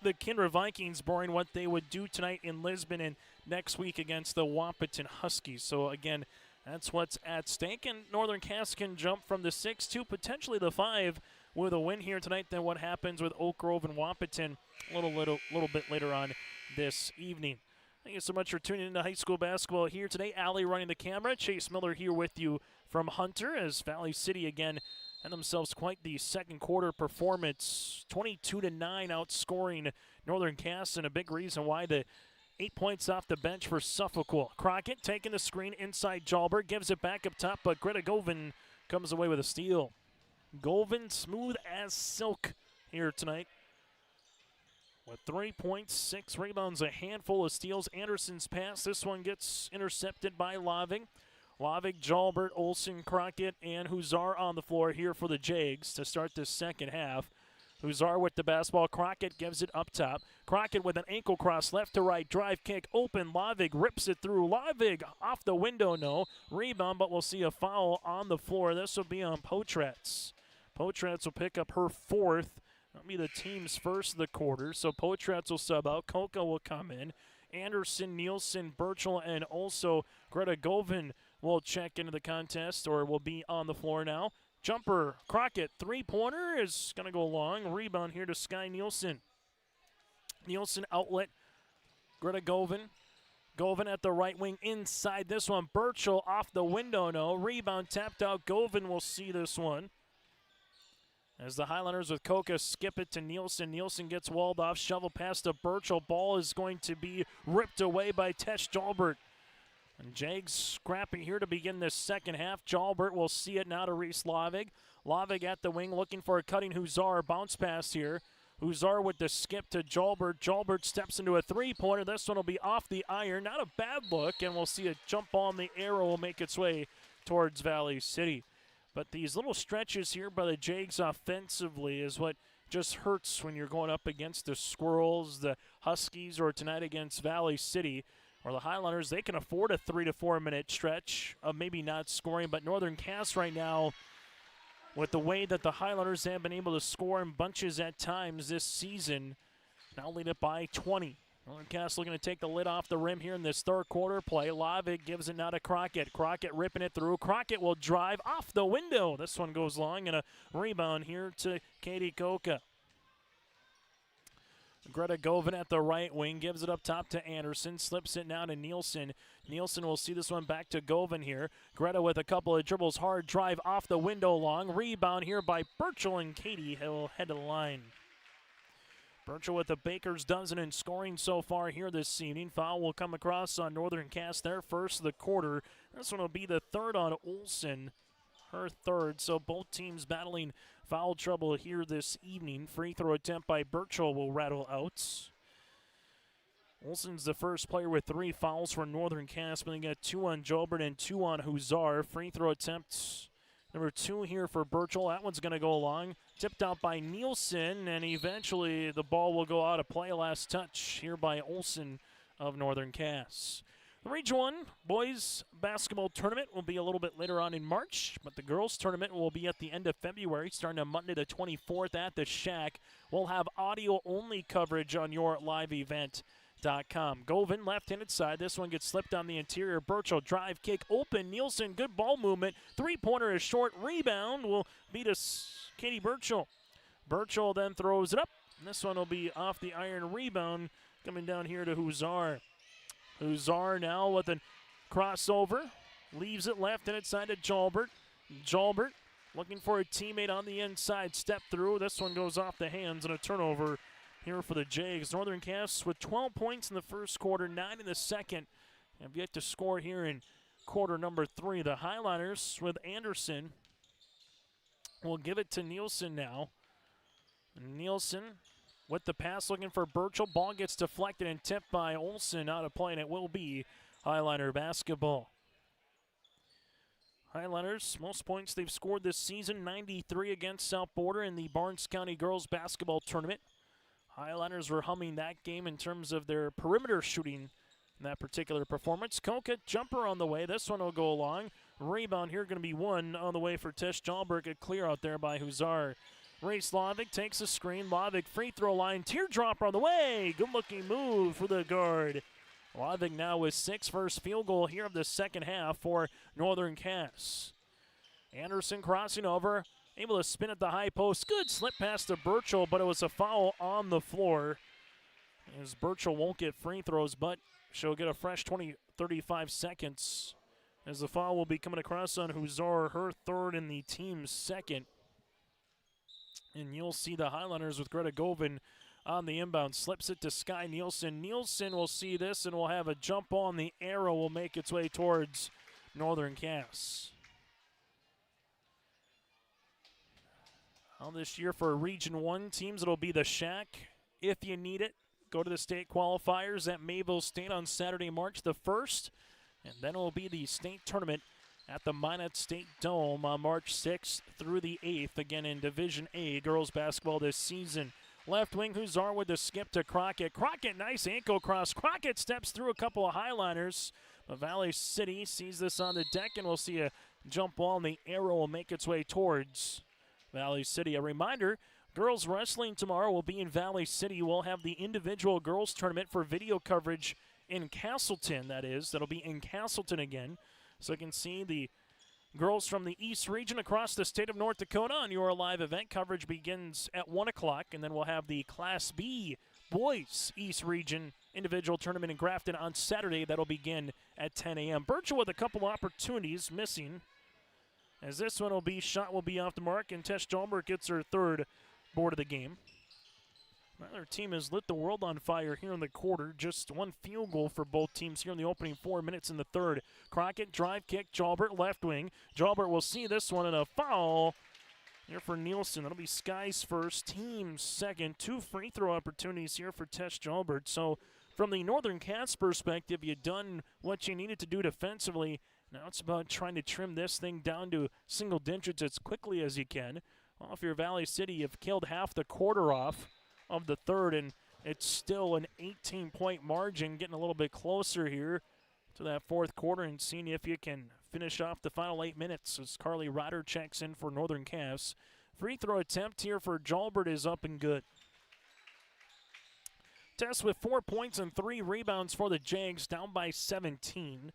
Speaker 1: the Kindred Vikings, barring what they would do tonight in Lisbon and next week against the Wahpeton Huskies. So again, that's what's at stake, and Northern Cass can jump from the 6 to potentially the 5 with a win here tonight. Then what happens with Oak Grove and Wahpeton a little bit later on this evening. Thank you so much for tuning into high school basketball here today. Allie running the camera. Chase Miller here with you from Hunter as Valley City again had themselves quite the second quarter performance. 22-9 outscoring Northern Cass, and a big reason why the 8 points off the bench for Suffolk. Crockett taking the screen inside Jalbert, gives it back up top, but Greta Govin comes away with a steal. Govin smooth as silk here tonight with 3 points, 6 rebounds, a handful of steals. Anderson's pass, this one gets intercepted by Lavig. Lavig, Jalbert, Olsen, Crockett, and Huzar on the floor here for the Jags to start this second half. Huzar with the basketball. Crockett gives it up top. Crockett with an ankle cross, left to right, drive kick, open. Lavig rips it through. Lavig off the window, no. Rebound, but we'll see a foul on the floor. This will be on Potratz. Potratz will pick up her 4th. That'll be the team's first of the quarter. So Potratz will sub out. Koka will come in. Anderson, Nielsen, Burchell, and also Greta Govin will check into the contest or will be on the floor now. Jumper, Crockett, three-pointer is going to go long. Rebound here to Sky Nielsen. Nielsen outlet, Greta Govin. Govin at the right wing inside this one. Burchell off the window, no. Rebound tapped out. Govin will see this one. As the Highlanders with Koka skip it to Nielsen. Nielsen gets walled off. Shovel pass to Burchell. Ball is going to be ripped away by Tesh Jalbert. And Jags scrapping here to begin this second half. Jalbert will see it now to Reese Lavig. Lavig at the wing looking for a cutting Huzar. Bounce pass here. Huzar with the skip to Jalbert. Jalbert steps into a three-pointer. This one will be off the iron. Not a bad look, and we'll see a jump ball in the arrow will make its way towards Valley City. But these little stretches here by the Jags offensively is what just hurts when you're going up against the Squirrels, the Huskies, or tonight against Valley City. Or the Highlanders, they can afford a 3 to 4 minute stretch of maybe not scoring. But Northern Cass right now, with the way that the Highlanders have been able to score in bunches at times this season, now lead it by 20. Cass looking to take the lid off the rim here in this third quarter play. Lavic gives it now to Crockett. Crockett ripping it through. Crockett will drive off the window. This one goes long, and a rebound here to Katie Koka. Greta Govan at the right wing gives it up top to Anderson. Slips it now to Nielsen. Nielsen will see this one back to Govan here. Greta with a couple of dribbles. Hard drive off the window long. Rebound here by Birchall, and Katie will head to the line. Birchall with a baker's dozen in scoring so far here this evening. Foul will come across on Northern Cass, their first of the quarter. This one will be the third on Olsen, her third. So both teams battling foul trouble here this evening. Free throw attempt by Birchall will rattle out. Olsen's the first player with 3 fouls for Northern Cass, but they got 2 on Jobert and 2 on Huzar. Free throw attempt number 2 here for Birchall. That one's going to go long. Tipped out by Nielsen, and eventually the ball will go out of play. Last touch here by Olsen of Northern Cass. The Region 1 boys basketball tournament will be a little bit later on in March, but the girls tournament will be at the end of February, starting on Monday the 24th at the Shack. We'll have audio-only coverage on your live event.com. Govan left-handed side. This one gets slipped on the interior. Birchall drive kick open. Nielsen, good ball movement. Three-pointer is short. Rebound will be to Katie Birchall. Birchall then throws it up. And this one will be off the iron. Rebound coming down here to Huzar. Huzar now with a crossover. Leaves it left-handed side to Jalbert. Jalbert looking for a teammate on the inside. Step through. This one goes off the hands, and a turnover here for the Jags. Northern Cass with 12 points in the first quarter, 9 in the second. Have yet to score here in quarter number 3. The Highliners with Anderson will give it to Nielsen now. Nielsen with the pass looking for Birchall. Ball gets deflected and tipped by Olsen out of play, and it will be Highliner basketball. Highliners, most points they've scored this season, 93 against South Border in the Barnes County Girls Basketball Tournament. Highliners were humming that game in terms of their perimeter shooting in that particular performance. Koka, jumper on the way. This one will go along. Rebound here going to be one on the way for Tish Jalberg. A clear out there by Huzar. Ray Slavic takes a screen. Slavic free throw line. Teardropper on the way. Good looking move for the guard. Slavic now with 6 first field goal here of the second half for Northern Cass. Anderson crossing over. Able to spin at the high post. Good slip pass to Birchall, but it was a foul on the floor. As Birchall won't get free throws, but she'll get a fresh 35 seconds. As the foul will be coming across on Huzar, her third and the team's second. And you'll see the Highlanders with Greta Govan on the inbound. Slips it to Sky Nielsen. Nielsen will see this and will have a jump on. The arrow will make its way towards Northern Cass. This year for Region 1 teams, it'll be the Shack. If you need it, go to the state qualifiers at Mayville State on Saturday, March the 1st. And then it will be the state tournament at the Minot State Dome on March 6th through the 8th. Again in Division A girls basketball this season. Left wing Huzar with the skip to Crockett. Crockett, nice ankle cross. Crockett steps through a couple of Highliners. But Valley City sees this on the deck, and we'll see a jump ball, and the arrow will make its way towards Valley City. A reminder, girls wrestling tomorrow will be in Valley City. We'll have the individual girls tournament for video coverage in Castleton, that is. That'll be in Castleton again. So you can see the girls from the East region across the state of North Dakota on your live event. Coverage begins at 1 o'clock, and then we'll have the Class B boys East region individual tournament in Grafton on Saturday. That'll begin at 10 a.m. Birchall with a couple opportunities missing, as this one will be shot will be off the mark, and Tesh Jalberg gets her third board of the game. Their team has lit the world on fire here in the quarter. Just one field goal for both teams here in the opening 4 minutes in the third. Crockett, drive kick, Jalbert left wing. Jalbert will see this one, and a foul here for Nielsen. That'll be Sky's first, team's second. 2 free throw opportunities here for Tesh Jalbert. So from the Northern Cass perspective, you've done what you needed to do defensively. Now it's about trying to trim this thing down to single digits as quickly as you can. Well, if you're Valley City, you've killed half the quarter off of the third, and it's still an 18-point margin, getting a little bit closer here to that fourth quarter and seeing if you can finish off the final 8 minutes as Carly Ryder checks in for Northern Cass. Free throw attempt here for Jalbert is up and good. Tess with 4 points and 3 rebounds for the Jags, down by 17.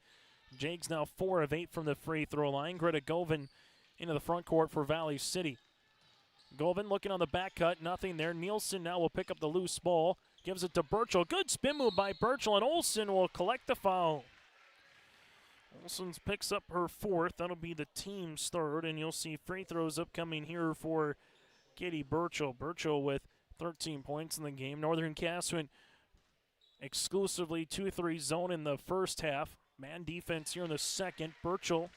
Speaker 1: Jags now 4 of 8 from the free throw line. Greta Govan into the front court for Valley City. Govan looking on the back cut, nothing there. Nielsen now will pick up the loose ball, gives it to Burchell. Good spin move by Burchell, and Olsen will collect the foul. Olsen picks up her 4th. That'll be the team's 3rd, and you'll see free throws upcoming here for Katie Burchell. Burchell with 13 points in the game. Northern Cass went exclusively 2-3 zone in the first half. Man defense here in the second. Burchell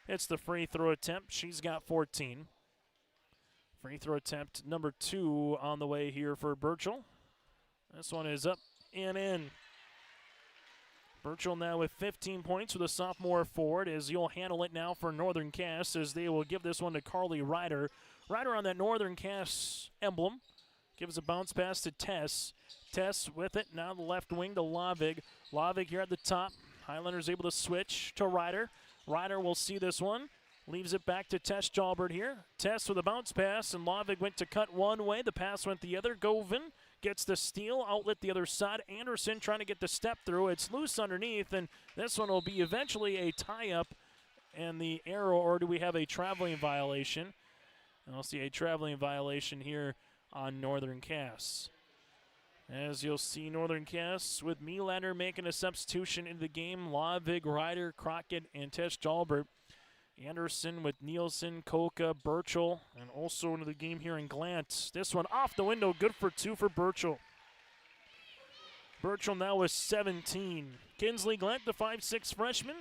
Speaker 1: hits the free throw attempt. She's got 14. Free throw attempt number 2 on the way here for Burchell. This one is up and in. Burchell now with 15 points with a sophomore forward, as you'll handle it now for Northern Cass, as they will give this one to Carly Ryder. Ryder on that Northern Cass emblem. Gives a bounce pass to Tess. Tess with it, now the left wing to Lavig. Lavig here at the top. Highlanders able to switch to Ryder. Ryder will see this one. Leaves it back to Tess Jalbert here. Tess with a bounce pass, and Lavig went to cut one way. The pass went the other. Govan gets the steal, outlet the other side. Anderson trying to get the step through. It's loose underneath, and this one will be eventually a tie-up. And the arrow, or do we have a traveling violation? I'll see a traveling violation here on Northern Cass. As you'll see, Northern Cass with Melander making a substitution in the game. Lavig, Ryder, Crockett, and Tess Jalbert. Anderson with Nielsen, Koka, Burchell, and also into the game here in Glant. This one off the window, good for 2 for Burchell. Burchell now with 17. Kinsley Glant, the 5'6" freshman,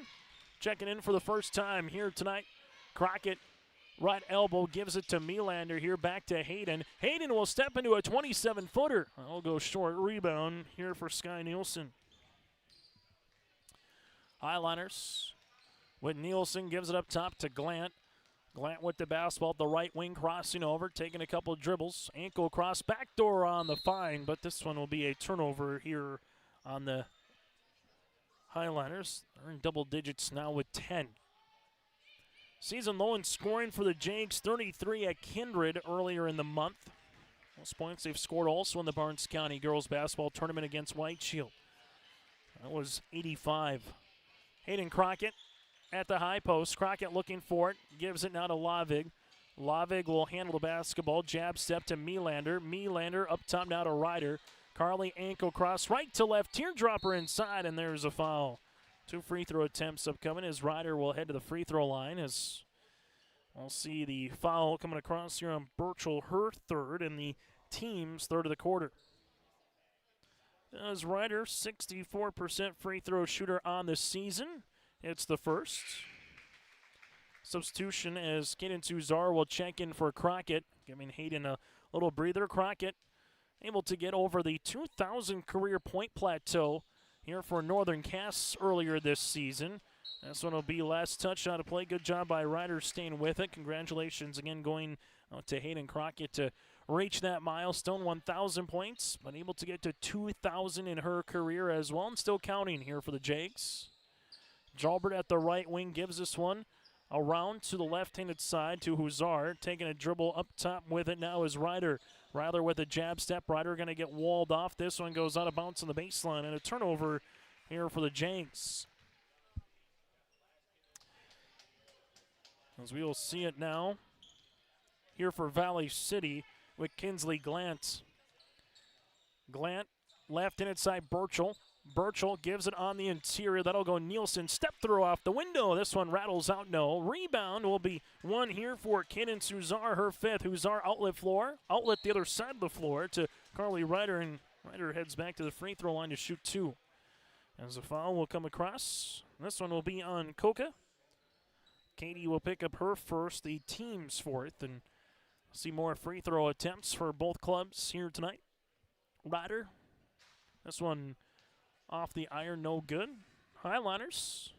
Speaker 1: checking in for the first time here tonight. Crockett, right elbow, gives it to Melander here, back to Hayden. Hayden will step into a 27-footer. I'll go short. Rebound here for Sky Nielsen. Highliners with Nielsen, gives it up top to Glant. Glant with the basketball at the right wing, crossing over, taking a couple of dribbles. Ankle cross, backdoor on the fine, but this one will be a turnover here on the Highliners. They're in double digits now with 10. Season low in scoring for the Jags, 33 at Kindred earlier in the month. Most points they've scored also in the Barnes County girls basketball tournament against White Shield. That was 85. Hayden Crockett at the high post. Crockett looking for it. Gives it now to Lavig. Lavig will handle the basketball. Jab step to Melander. Melander up top now to Ryder. Carly ankle cross right to left. Teardropper inside, and there's a foul. 2 free throw attempts upcoming as Ryder will head to the free throw line, as we'll see the foul coming across here on Burchell, her 3rd, and the team's 3rd of the quarter. As Ryder, 64% free throw shooter on the season. It's the 1st. Substitution as Kaden Suzar will check in for Crockett, giving Hayden a little breather. Crockett able to get over the 2,000 career point plateau here for Northern Cass earlier this season. This one will be last touch out of play. Good job by Ryder staying with it. Congratulations again going out to Hayden Crockett to reach that milestone, 1,000 points, but able to get to 2,000 in her career as well, and still counting here for the Jags. Jalbert at the right wing gives this one around to the left-handed side to Huzar, taking a dribble up top with it now is Ryder. Ryder with a jab step. Ryder going to get walled off. This one goes out of bounds on the baseline, and a turnover here for the Jags. As we will see it now here for Valley City with Kinsley Glant. Glant left-handed side, Burchell. Burchell gives it on the interior. That'll go Nielsen. Step through off the window. This one rattles out. No. Rebound will be one here for Kaden Suzar, her 5th. Huzar outlet floor. Outlet the other side of the floor to Carly Ryder, and Ryder heads back to the free throw line to shoot 2. As a foul will come across. This one will be on Koka. Katie will pick up her 1st, the team's 4th, and see more free throw attempts for both clubs here tonight. Ryder. This one off the iron, no good. Highliners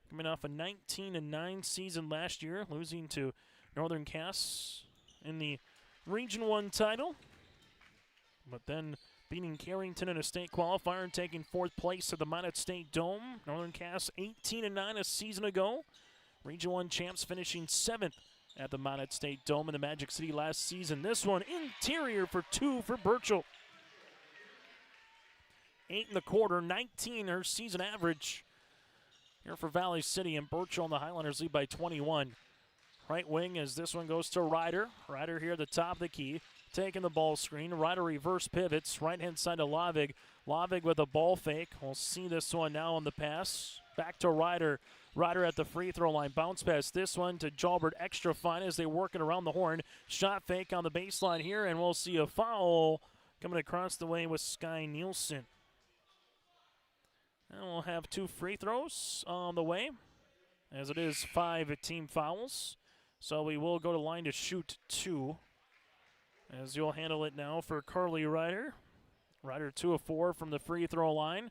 Speaker 1: coming off a 19-9 season last year, losing to Northern Cass in the Region 1 title, but then beating Carrington in a state qualifier and taking 4th place at the Minot State Dome. Northern Cass 18-9 a season ago. Region 1 champs finishing 7th at the Minot State Dome in the Magic City last season. This one interior for 2 for Burchell. 8 in the quarter, 19 her season average here for Valley City, and Burchell and the Highlanders lead by 21. Right wing as this one goes to Ryder. Ryder here at the top of the key, taking the ball screen. Ryder reverse pivots, right-hand side to Lavig. Lavig with a ball fake. We'll see this one now on the pass. Back to Ryder. Ryder at the free throw line. Bounce pass this one to Jalbert. Extra fine as they work it around the horn. Shot fake on the baseline here, and we'll see a foul coming across the way with Sky Nielsen. And we'll have 2 free throws on the way, as it is 5 team fouls. So we will go to line to shoot 2. As you'll handle it now for Carly Ryder. Ryder 2 of 4 from the free throw line.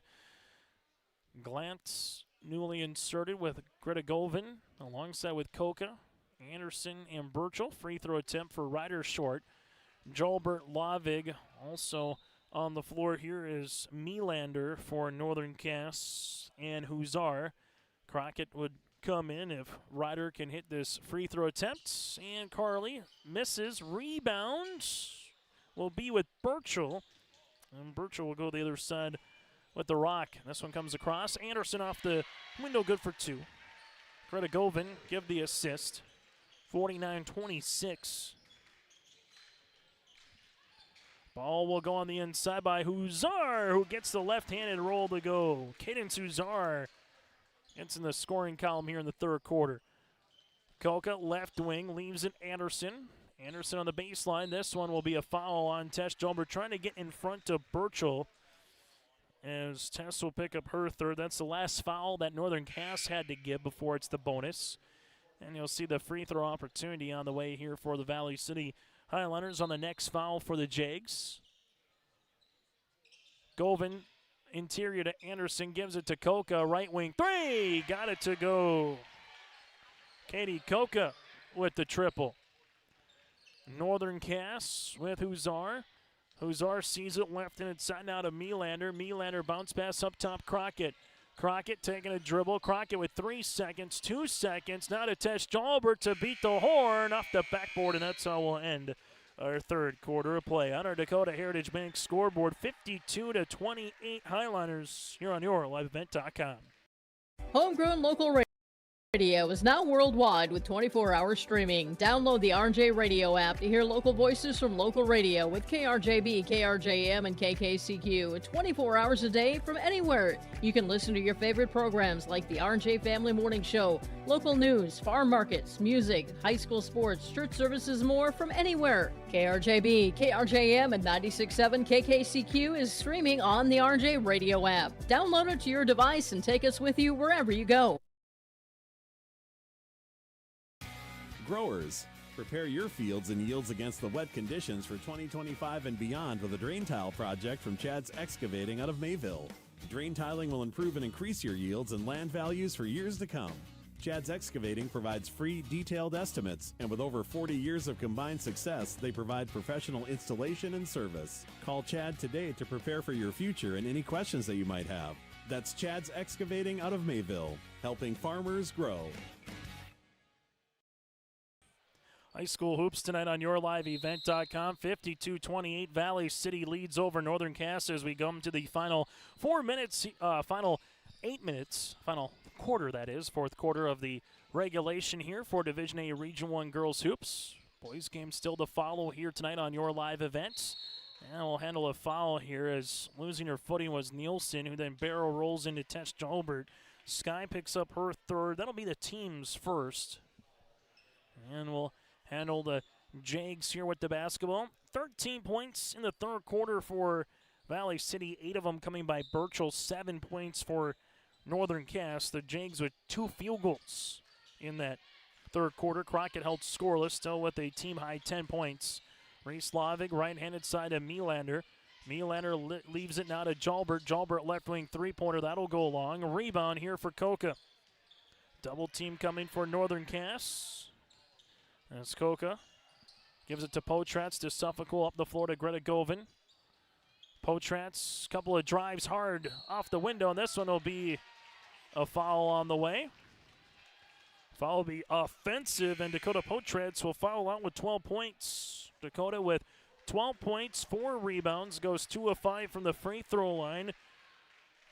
Speaker 1: Glantz newly inserted with Greta Govin alongside with Koka, Anderson, and Burchell. Free throw attempt for Ryder short. Jalbert, Lavig also on the floor here is Melander for Northern Cass and Huzar. Crockett would come in if Ryder can hit this free throw attempt. And Carly misses. Rebound will be with Burchell. And Burchell will go the other side with the rock. This one comes across. Anderson off the window, good for 2. Greta Govin give the assist. 49-26. Ball will go on the inside by Huzar, who gets the left-handed roll to go. Cadence Huzar gets in the scoring column here in the third quarter. Koka, left wing, leaves it Anderson. Anderson on the baseline. This one will be a foul on Tess Jalbert, trying to get in front of Burchell. As Tess will pick up her third. That's the last foul that Northern Cass had to give before it's the bonus. And you'll see the free throw opportunity on the way here for the Valley City Highlanders on the next foul for the Jags. Govin, interior to Anderson, gives it to Koka, right wing 3, got it to go. Katie Koka with the triple. Northern Cass with Huzar. Huzar sees it left and inside now to Melander. Melander bounce pass up top, Crockett. Crockett taking a dribble. Crockett with 3 seconds, 2 seconds. Now to Tess Jalbert to beat the horn off the backboard, and that's how we'll end our third quarter of play on our Dakota Heritage Bank scoreboard. 52-28 Highlanders here on your liveevent.com.
Speaker 13: Homegrown local radio is now worldwide with 24-hour streaming. Download the RJ Radio app to hear local voices from local radio with KRJB, KRJM, and KKCQ 24 hours a day from anywhere. You can listen to your favorite programs like the RJ Family Morning Show, local news, farm markets, music, high school sports, church services, more from anywhere. KRJB, KRJM, and 96.7 KKCQ is streaming on the RJ Radio app. Download it to your device and take us with you wherever you go.
Speaker 15: Growers, prepare your fields and yields against the wet conditions for 2025 and beyond with a drain tile project from Chad's Excavating out of Mayville. Drain tiling will improve and increase your yields and land values for years to come. Chad's Excavating provides free, detailed estimates, and with over 40 years of combined success, they provide professional installation and service. Call Chad today to prepare for your future and any questions that you might have. That's Chad's Excavating out of Mayville, helping farmers grow.
Speaker 1: High school hoops tonight on yourliveevent.com. 52-28. Valley City leads over Northern Cass as we come to the final 4 minutes, final 8 minutes, final quarter, that is, fourth quarter of the regulation here for Division A Region 1 girls hoops. Boys game still to follow here tonight on your live event. And we'll handle a foul here as losing her footing was Nielsen, who then barrel rolls into Tess Jalbert. Sky picks up her third. That'll be the team's first. And we'll handle the Jags here with the basketball. 13 points in the third quarter for Valley City, 8 of them coming by Burchell, 7 points for Northern Cass. The Jags with 2 field goals in that third quarter. Crockett held scoreless, still with a team-high 10 points. Reese Lavig, right-handed side of Melander. Melander leaves it now to Jalbert. Jalbert left wing three-pointer, that'll go long. A rebound here for Koka. Double team coming for Northern Cass. As Koka gives it to Potratz to Suffolk up the floor to Greta Govin. Potratz, couple of drives hard off the window, and this one will be a foul on the way. Foul will be offensive, and Dakota Potratz will foul out with 12 points. Dakota with 12 points, 4 rebounds, goes 2 of 5 from the free throw line.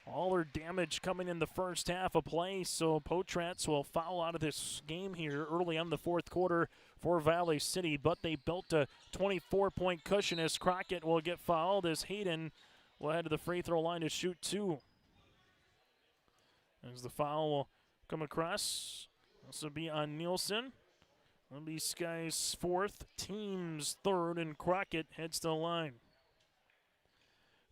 Speaker 1: All their damage coming in the first half of play, so Potrats will foul out of this game here early on in the fourth quarter for Valley City, but they built a 24-point cushion as Crockett will get fouled as Hayden will head to the free throw line to shoot 2. As the foul will come across, this will be on Nielsen. That'll be Sky's 4th, team's 3rd, and Crockett heads to the line.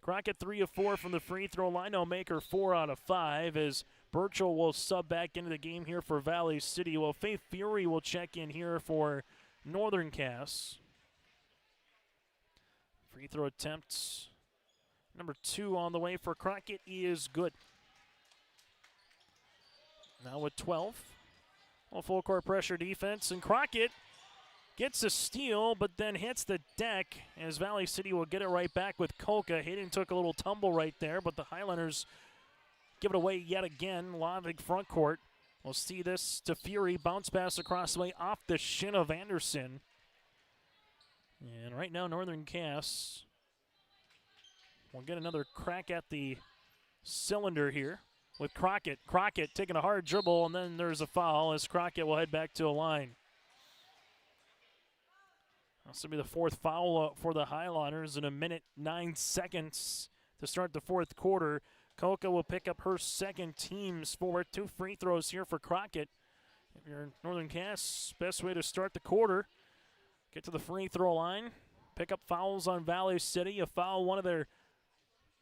Speaker 1: Crockett 3 of 4 from the free throw line. They'll make her 4 out of 5 as Burchell will sub back into the game here for Valley City. Well, Faith Fury will check in here for Northern Cass. Free throw attempts. Number 2 on the way for Crockett is good. Now with 12. Well, full court pressure defense, and Crockett gets a steal, but then hits the deck as Valley City will get it right back with Koka. Hayden took a little tumble right there, but the Highlanders give it away yet again. Lavig front court. We'll see this to Fury. Bounce pass across the way off the shin of Anderson. And right now, Northern Cass will get another crack at the cylinder here with Crockett. Crockett taking a hard dribble, and then there's a foul as Crockett will head back to a line. This will be the 4th foul for the Highlanders in a minute 9 seconds to start the fourth quarter. Koka will pick up her 2nd, team's 4th. 2 free throws here for Crockett. If you're in Northern Cass, best way to start the quarter, get to the free throw line, pick up fouls on Valley City. A foul one of their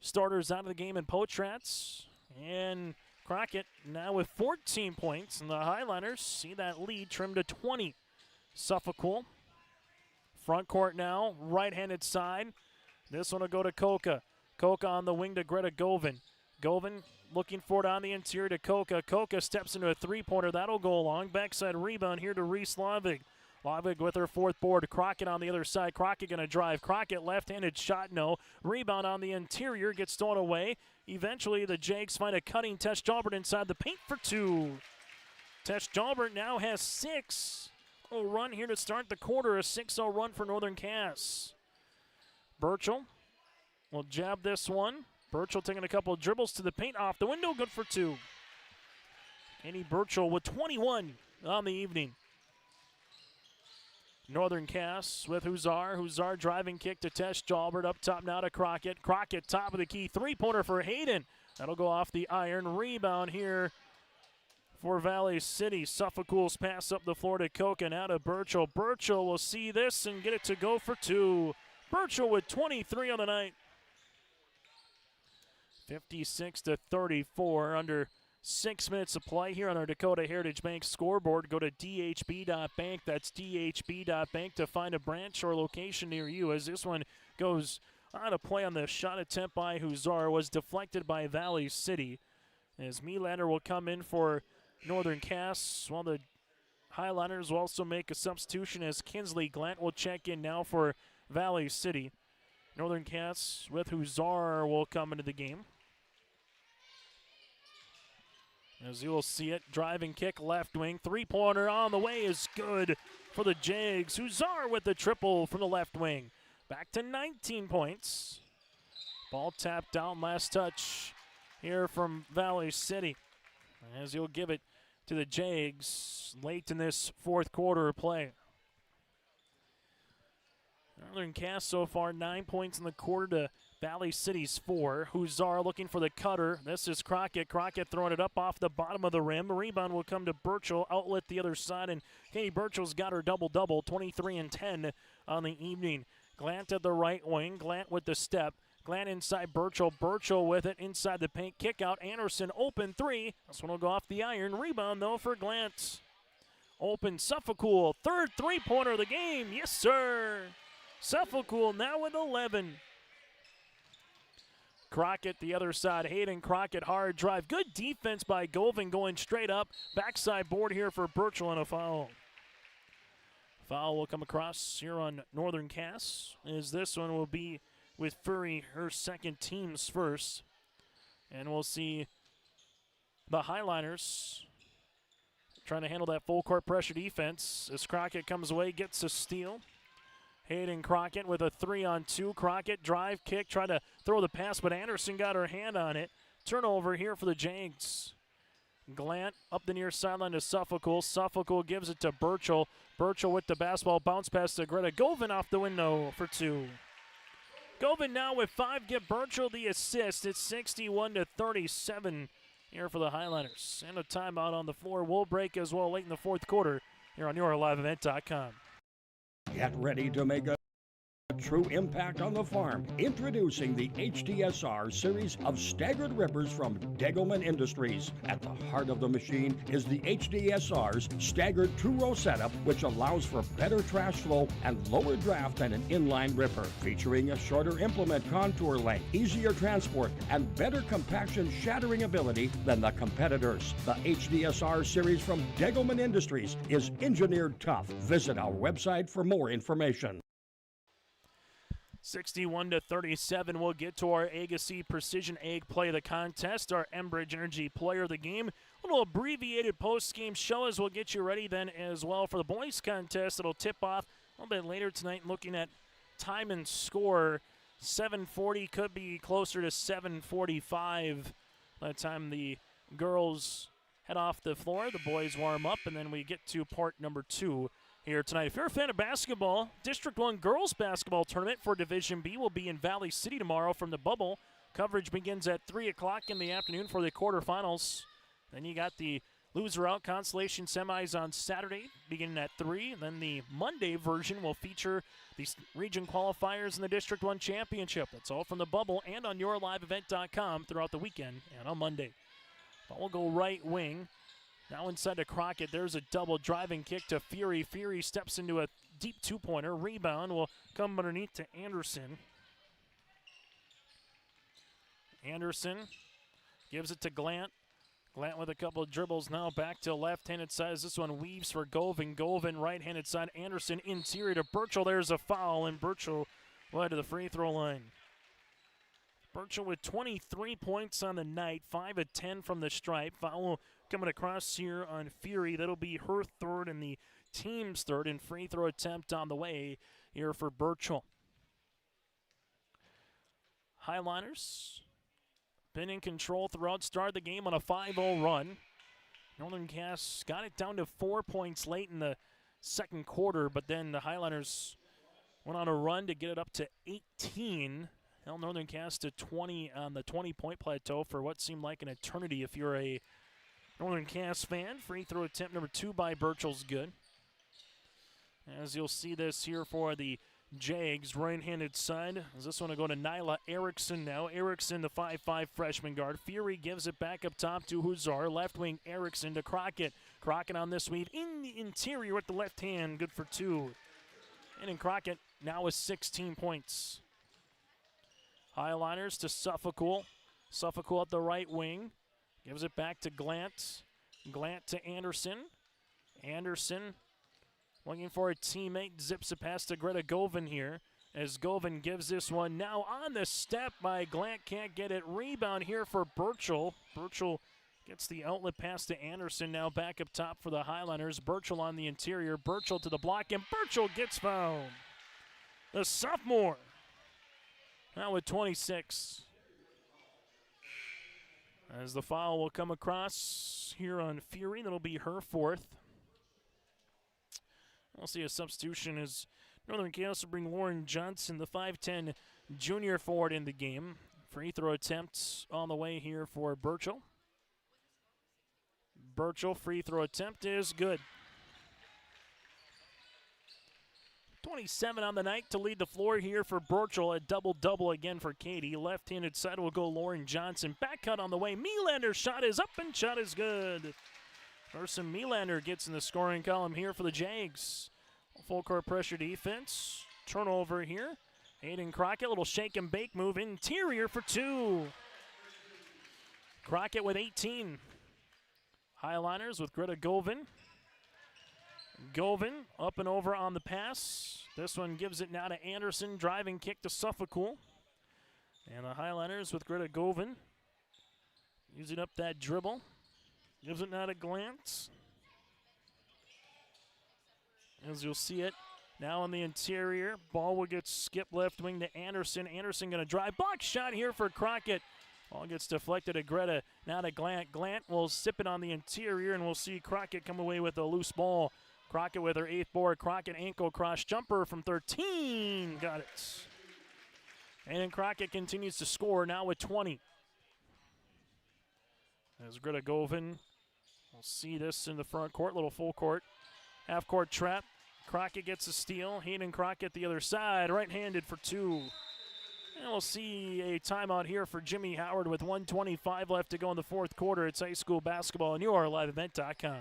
Speaker 1: starters out of the game in Potrats. And Crockett now with 14 points, and the Highlanders see that lead trimmed to 20. Suffolk front court now, right-handed side. This one will go to Koka. Koka on the wing to Greta Govan. Govan looking for it on the interior to Koka. Koka steps into a three-pointer. That'll go along. Backside rebound here to Reese Lavig. Lavig with her 4th board. Crockett on the other side. Crockett going to drive. Crockett left-handed shot, no. Rebound on the interior, gets stolen away. Eventually the Jags find a cutting Tesh Jalbert inside the paint for 2. Tesh Jalbert now has 6. A run here to start the quarter, a 6-0 run for Northern Cass. Burchell will jab this one. Burchell taking a couple of dribbles to the paint, off the window, good for 2. Annie Burchell with 21 on the evening. Northern Cass with Huszar. Huszar driving kick to Tesh Jalbert, up top now to Crockett. Crockett top of the key, 3-pointer for Hayden. That'll go off the iron. Rebound here for Valley City. Suffolk's pass up the floor to Koka, now to Burchell. Burchell will see this and get it to go for 2. Burchell with 23 on the night. 56-34, under 6 minutes of play here on our Dakota Heritage Bank scoreboard. Go to dhb.bank. That's dhb.bank to find a branch or location near you, as this one goes on a play on the shot attempt by Huszar, was deflected by Valley City. As Melander will come in for Northern Cass, while the Highlanders will also make a substitution as Kinsley Glant will check in now for Valley City. Northern Cass with Huszar will come into the game. As you will see it, driving kick left wing, 3-pointer on the way is good for the Jags. Huszar with the triple from the left wing. Back to 19 points. Ball tapped down, last touch here from Valley City. As he'll give it to the Jags late in this fourth quarter of play. Northern Cass so far 9 points in the quarter to Valley City's 4. Huszar looking for the cutter. This is Crockett. Crockett throwing it up off the bottom of the rim. Rebound will come to Burchell. Outlet the other side, and Katie Burchell's got her double-double, 23 and 10 on the evening. Glant at the right wing. Glant with the step. Glant inside Burchell. Burchell with it inside the paint. Kick out. Anderson open 3. This one will go off the iron. Rebound, though, for Glant. Open Suffolk. Third three-pointer of the game. Yes, sir. Suffolk now with 11. Crockett the other side. Hayden Crockett, hard drive. Good defense by Govan going straight up. Backside board here for Burchell and a foul. Foul will come across here on Northern Cass, as this one will be with Fury, her second, team's first. And we'll see the Highliners trying to handle that full court pressure defense as Crockett comes away, gets a steal. Hayden Crockett with a 3-on-2. Crockett drive kick, tried to throw the pass, but Anderson got her hand on it. Turnover here for the Jags. Glant up the near sideline to Suffolk. Suffolk gives it to Burchell. Burchell with the basketball. Bounce pass to Greta Govan off the window for 2. Govan now with 5. Give Burchell the assist. It's 61-37 here for the Highlanders. And a timeout on the floor. We'll break as well late in the fourth quarter here on YourLiveEvent.com.
Speaker 4: Get ready to make a true impact on the farm. Introducing the HDSR series of staggered rippers from Degelman Industries. At the heart of the machine is the HDSR's staggered two-row setup, which allows for better trash flow and lower draft than an inline ripper. Featuring a shorter implement contour length, easier transport, and better compaction shattering ability than the competitors. The HDSR series from Degelman Industries is engineered tough. Visit our website for more information.
Speaker 1: 61-37, we'll get to our Agassiz Precision Egg Play of the Contest, our Enbridge Energy Player of the Game. A little abbreviated post-game show as we'll get you ready then as well for the boys contest. It'll tip off a little bit later tonight, looking at time and score. 7:40 could be closer to 7:45 by the time the girls head off the floor. The boys warm up, and then we get to part number 2 here tonight. If you're a fan of basketball, District 1 girls basketball tournament for Division B will be in Valley City tomorrow from the bubble. Coverage begins at 3 o'clock in the afternoon for the quarterfinals. Then you got the loser out consolation semis on Saturday beginning at 3. Then the Monday version will feature the region qualifiers in the District 1 championship. That's all from the bubble and on YourLiveEvent.com throughout the weekend and on Monday. Ball will go right wing. Now inside to Crockett, there's a double driving kick to Fury. Fury steps into a deep two-pointer. Rebound will come underneath to Anderson. Anderson gives it to Glant. Glant with a couple of dribbles now back to left-handed side as this one weaves for Govan. Govan right-handed side. Anderson interior to Burchell. There's a foul, and Burchell will head to the free throw line. Burchell with 23 points on the night, 5 of 10 from the stripe. Foul coming across here on Fury. That'll be her third and the team's third, and free throw attempt on the way here for Burchell. Highliners been in control throughout, started the game on a 5-0 run. Northern Cass got it down to 4 points late in the second quarter, but then the Highliners went on a run to get it up to 18. Held Northern Cass to 20 on the 20-point plateau for what seemed like an eternity if you're a Northern Cass fan. Free throw attempt number 2 by Burchell's good. As you'll see this here for the Jags, right-handed side. As this one will go to Nyla Erickson now. Erickson, the 5'5 freshman guard. Fury gives it back up top to Huzar. Left wing Erickson to Crockett. Crockett on this weave in the interior with the left hand. Good for 2. And in Crockett now with 16 points. Highliners to Suffolk. Suffolk at the right wing. Gives it back to Glant. Glant to Anderson. Anderson looking for a teammate. Zips it past to Greta Govan here. As Govan gives this one now on the step by Glant. Can't get it. Rebound here for Burchell. Burchell gets the outlet pass to Anderson. Now back up top for the Highliners. Burchell on the interior. Burchell to the block, and Burchell gets fouled. The sophomore. Now with 26. As the foul will come across here on Fury. That'll be her 4th. We'll see a substitution as Northern Chaos will bring Lauren Johnson, the 5'10 junior forward, in the game. Free throw attempts on the way here for Burchell. Burchell, free throw attempt is good. 27 on the night to lead the floor here for Burchell. A double-double again for Katie. Left-handed side will go Lauren Johnson. Back cut on the way. Melander shot is up and shot is good. Carson Melander gets in the scoring column here for the Jags. Full court pressure defense. Turnover here. Hayden Crockett, little shake and bake move. Interior for 2. Crockett with 18. Highliners with Greta Govan. Govan up and over on the pass. This one gives it now to Anderson. Driving kick to Suffolk. And the Highliners with Greta Govan. Using up that dribble. Gives it now to Glance. As you'll see it now on the interior. Ball will get skipped left wing to Anderson. Anderson going to drive. Block shot here for Crockett. Ball gets deflected to Greta, now to Glant. Glant will sip it on the interior, and we'll see Crockett come away with a loose ball. Crockett with her 8th board. Crockett ankle cross jumper from 13. Got it. And then Crockett continues to score now with 20. As Greta Govan, we'll see this in the front court, little full court. Half court trap. Crockett gets a steal. Hayden Crockett the other side, right-handed for 2. And we'll see a timeout here for Jimmy Howard with 1:25 left to go in the 4th quarter. It's high school basketball on yourliveevent.com.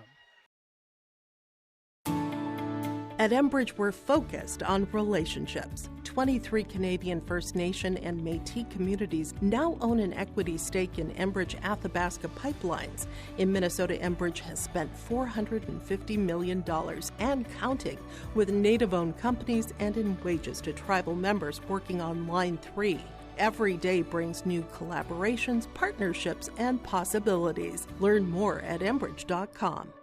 Speaker 16: At Enbridge, we're focused on relationships. 23 Canadian First Nation and Métis communities now own an equity stake in Enbridge Athabasca Pipelines. In Minnesota, Enbridge has spent $450 million and counting with Native-owned companies and in wages to tribal members working on Line 3. Every day brings new collaborations, partnerships, and possibilities. Learn more at Enbridge.com.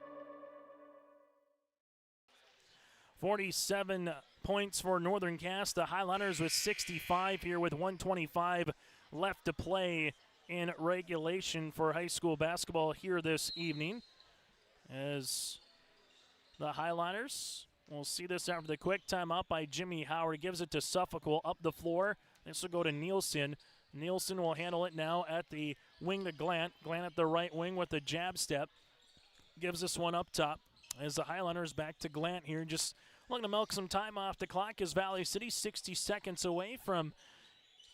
Speaker 1: 47 points for Northern Cass. The Highlanders with 65 here with 1:25 left to play in regulation for high school basketball here this evening. As the Highlanders, we'll see this after the quick timeout by Jimmy Howard. Gives it to Suffolk, up the floor. This will go to Nielsen. Nielsen will handle it now at the wing to Glant. Glant at the right wing with the jab step. Gives this one up top. As the Highlanders back to Glant here, just looking to milk some time off the clock as Valley City 60 seconds away from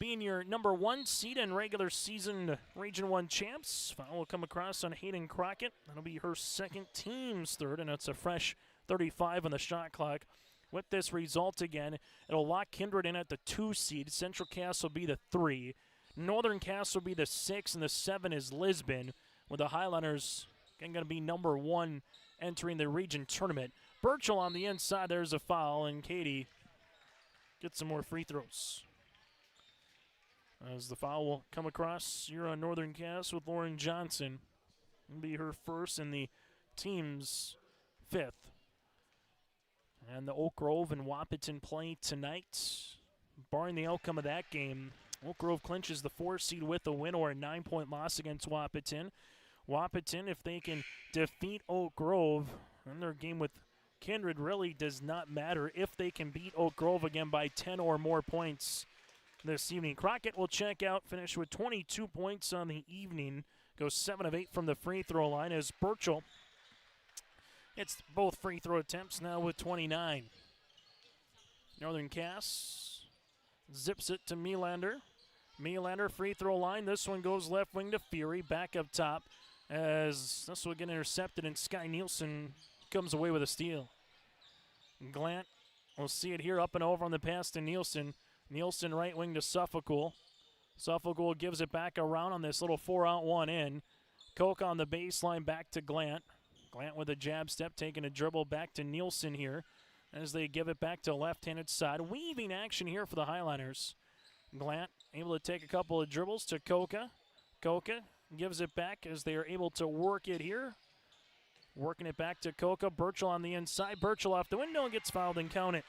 Speaker 1: being your number 1 seed and regular season Region 1 champs. Foul will come across on Hayden Crockett. That'll be her second, team's third, and it's a fresh 35 on the shot clock. With this result again, it'll lock Kindred in at the 2 seed. Central Cass will be the 3. Northern Cass will be the 6, and the 7 is Lisbon, with the Highlanders going to be number 1 entering the region tournament. Burchell on the inside, there's a foul, and Katie gets some more free throws. As the foul will come across here on Northern Cass with Lauren Johnson. It'll be her first and the team's 5th. And the Oak Grove and Wahpeton play tonight. Barring the outcome of that game, Oak Grove clinches the 4 seed with a win or a 9-point loss against Wahpeton. Wahpeton, if they can defeat Oak Grove, then their game with Kindred really does not matter if they can beat Oak Grove again by 10 or more points this evening. Crockett will check out, finish with 22 points on the evening, goes 7 of 8 from the free throw line as Burchell hits both free throw attempts now with 29. Northern Cass zips it to Melander. Melander free throw line. This one goes left wing to Fury, back up top as this will get intercepted and Sky Nielsen comes away with a steal. Glant, we'll see it here up and over on the pass to Nielsen. Nielsen right wing to Suffolk. Suffolk gives it back around on this little 4-out-1 in. Koch on the baseline back to Glant. Glant with a jab step, taking a dribble back to Nielsen here as they give it back to left-handed side. Weaving action here for the Highlanders. Glant able to take a couple of dribbles to Koka. Koka gives it back as they are able to work it here. Working it back to Koka. Burchell on the inside. Burchell off the window and gets fouled and counted.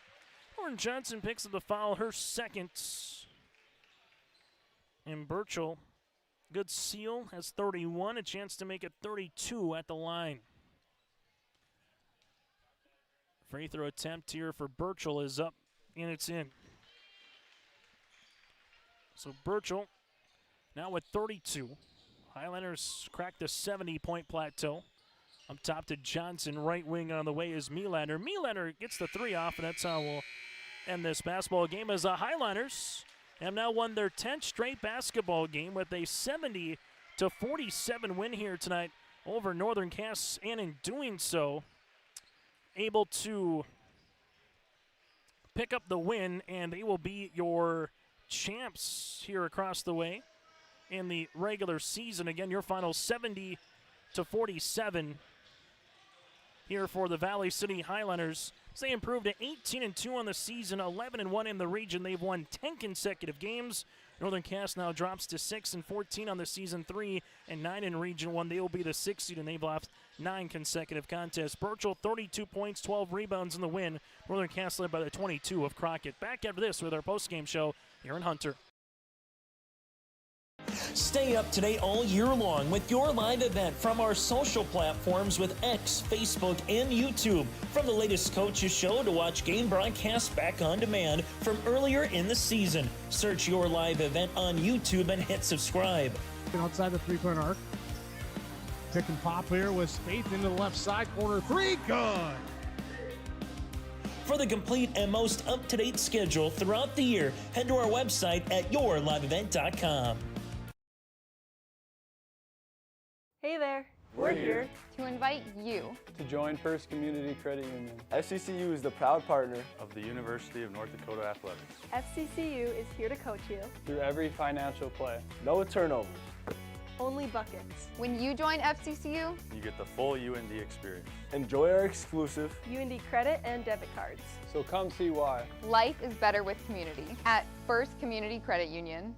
Speaker 1: Lauren Johnson picks up the foul, her second. And Burchell, good seal, has 31. A chance to make it 32 at the line. Free throw attempt here for Burchell is up, and it's in. So Burchell now with 32. Highlanders cracked the 70-point plateau. Up top to Johnson, right wing on the way is Melander. Melander gets the 3 off, and that's how we'll end this basketball game as the Highlanders have now won their 10th straight basketball game with a 70-47 win here tonight over Northern Cass, and in doing so, able to pick up the win, and they will be your champs here across the way in the regular season. Again, your final 70-47 here for the Valley City Highlanders. They improved to 18-2 on the season, 11-1 in the region. They've won 10 consecutive games. Northern Cass now drops to 6-14 on the season, 3-9 in Region 1. They will be the 6th seed, and they've lost 9 consecutive contests. Burchell, 32 points, 12 rebounds in the win. Northern Cass led by the 22 of Crockett. Back after this with our postgame show here in Hunter.
Speaker 8: Stay up to date all year long with your live event from our social platforms with X, Facebook, and YouTube. From the latest coaches show to watch game broadcasts back on demand from earlier in the season. Search your live event on YouTube and hit subscribe.
Speaker 2: Outside the three-point arc. Pick and pop here with Spaeth into the left side corner. Three, good.
Speaker 8: For the complete and most up-to-date schedule throughout the year, head to our website at yourliveevent.com.
Speaker 17: Hey there. We're here to invite you
Speaker 18: to join First Community Credit Union.
Speaker 19: FCCU is the proud partner of the University of North Dakota Athletics.
Speaker 17: FCCU is here to coach you
Speaker 18: through every financial play.
Speaker 19: No turnovers.
Speaker 17: Only buckets. When you join FCCU,
Speaker 19: you get the full UND experience. Enjoy our exclusive
Speaker 17: UND credit and debit cards.
Speaker 18: So come see why.
Speaker 17: Life is better with community at First Community Credit Union.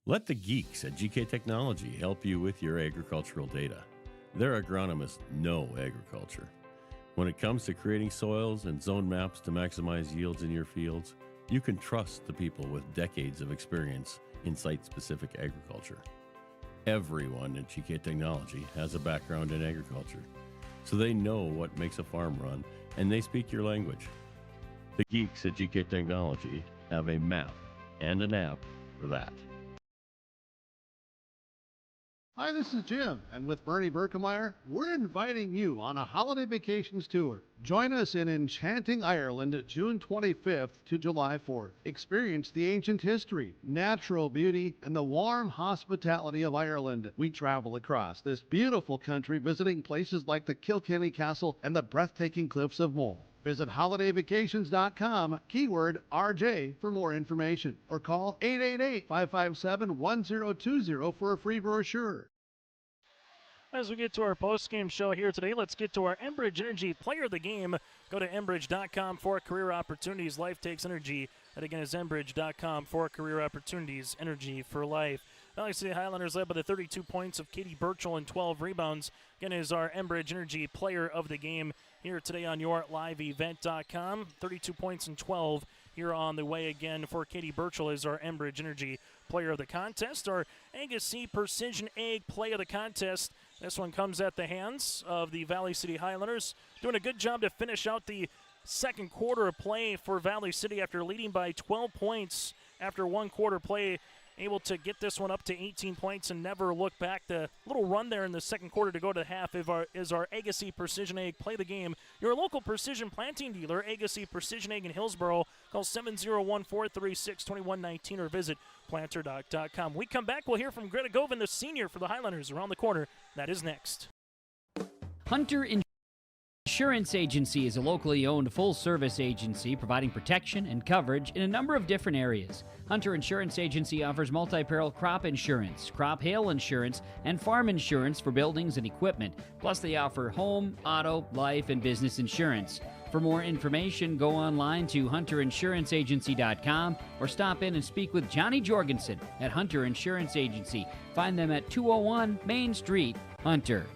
Speaker 15: Let the geeks at GK Technology help you with your agricultural data. Their agronomists know agriculture. When it comes to creating soils and zone maps to maximize yields in your fields, you can trust the people with decades of experience in site-specific agriculture. Everyone at GK Technology has a background in agriculture, so they know what makes a farm run, and they speak your language. The geeks at GK Technology have a map and an app for that.
Speaker 5: Hi, this is Jim, and with Bernie Berkemeyer, we're inviting you on a holiday vacations tour. Join us in enchanting Ireland June 25th to July 4th. Experience the ancient history, natural beauty, and the warm hospitality of Ireland. We travel across this beautiful country visiting places like the Kilkenny Castle and the breathtaking cliffs of Moher. Visit holidayvacations.com, keyword RJ, for more information, or call 888-557-1020 for a free brochure.
Speaker 1: As we get to our post-game show here today, let's get to our Enbridge Energy Player of the Game. Go to Enbridge.com for career opportunities. Life takes energy. That again is Enbridge.com for career opportunities. Energy for life. Valley City Highlanders led by the 32 points of Katie Burchell and 12 rebounds. Again is our Enbridge Energy Player of the Game here today on yourliveevent.com. 32 points and 12 here on the way again for Katie Burchell is our Enbridge Energy Player of the Contest. Our Agassiz Precision Egg Play of the Contest. This one comes at the hands of the Valley City Highlanders. Doing a good job to finish out the second quarter of play for Valley City after leading by 12 points after one quarter play. Able to get this one up to 18 points and never look back. The little run there in the second quarter to go to half is our Agassiz Precision Egg Play the Game. Your local precision planting dealer, Agassiz Precision Egg in Hillsboro. Call 701-436-2119 or visit planter.com. We come back, we'll hear from Greta Govin, the senior for the Highlanders, around the corner. That is next.
Speaker 20: Hunter Insurance Agency is a locally owned full-service agency providing protection and coverage in a number of different areas. Hunter Insurance Agency offers multi-peril crop insurance, crop hail insurance, and farm insurance for buildings and equipment. Plus, they offer home, auto, life, and business insurance. For more information, go online to hunterinsuranceagency.com or stop in and speak with Johnny Jorgensen at Hunter Insurance Agency. Find them at 201 Main Street, Hunter.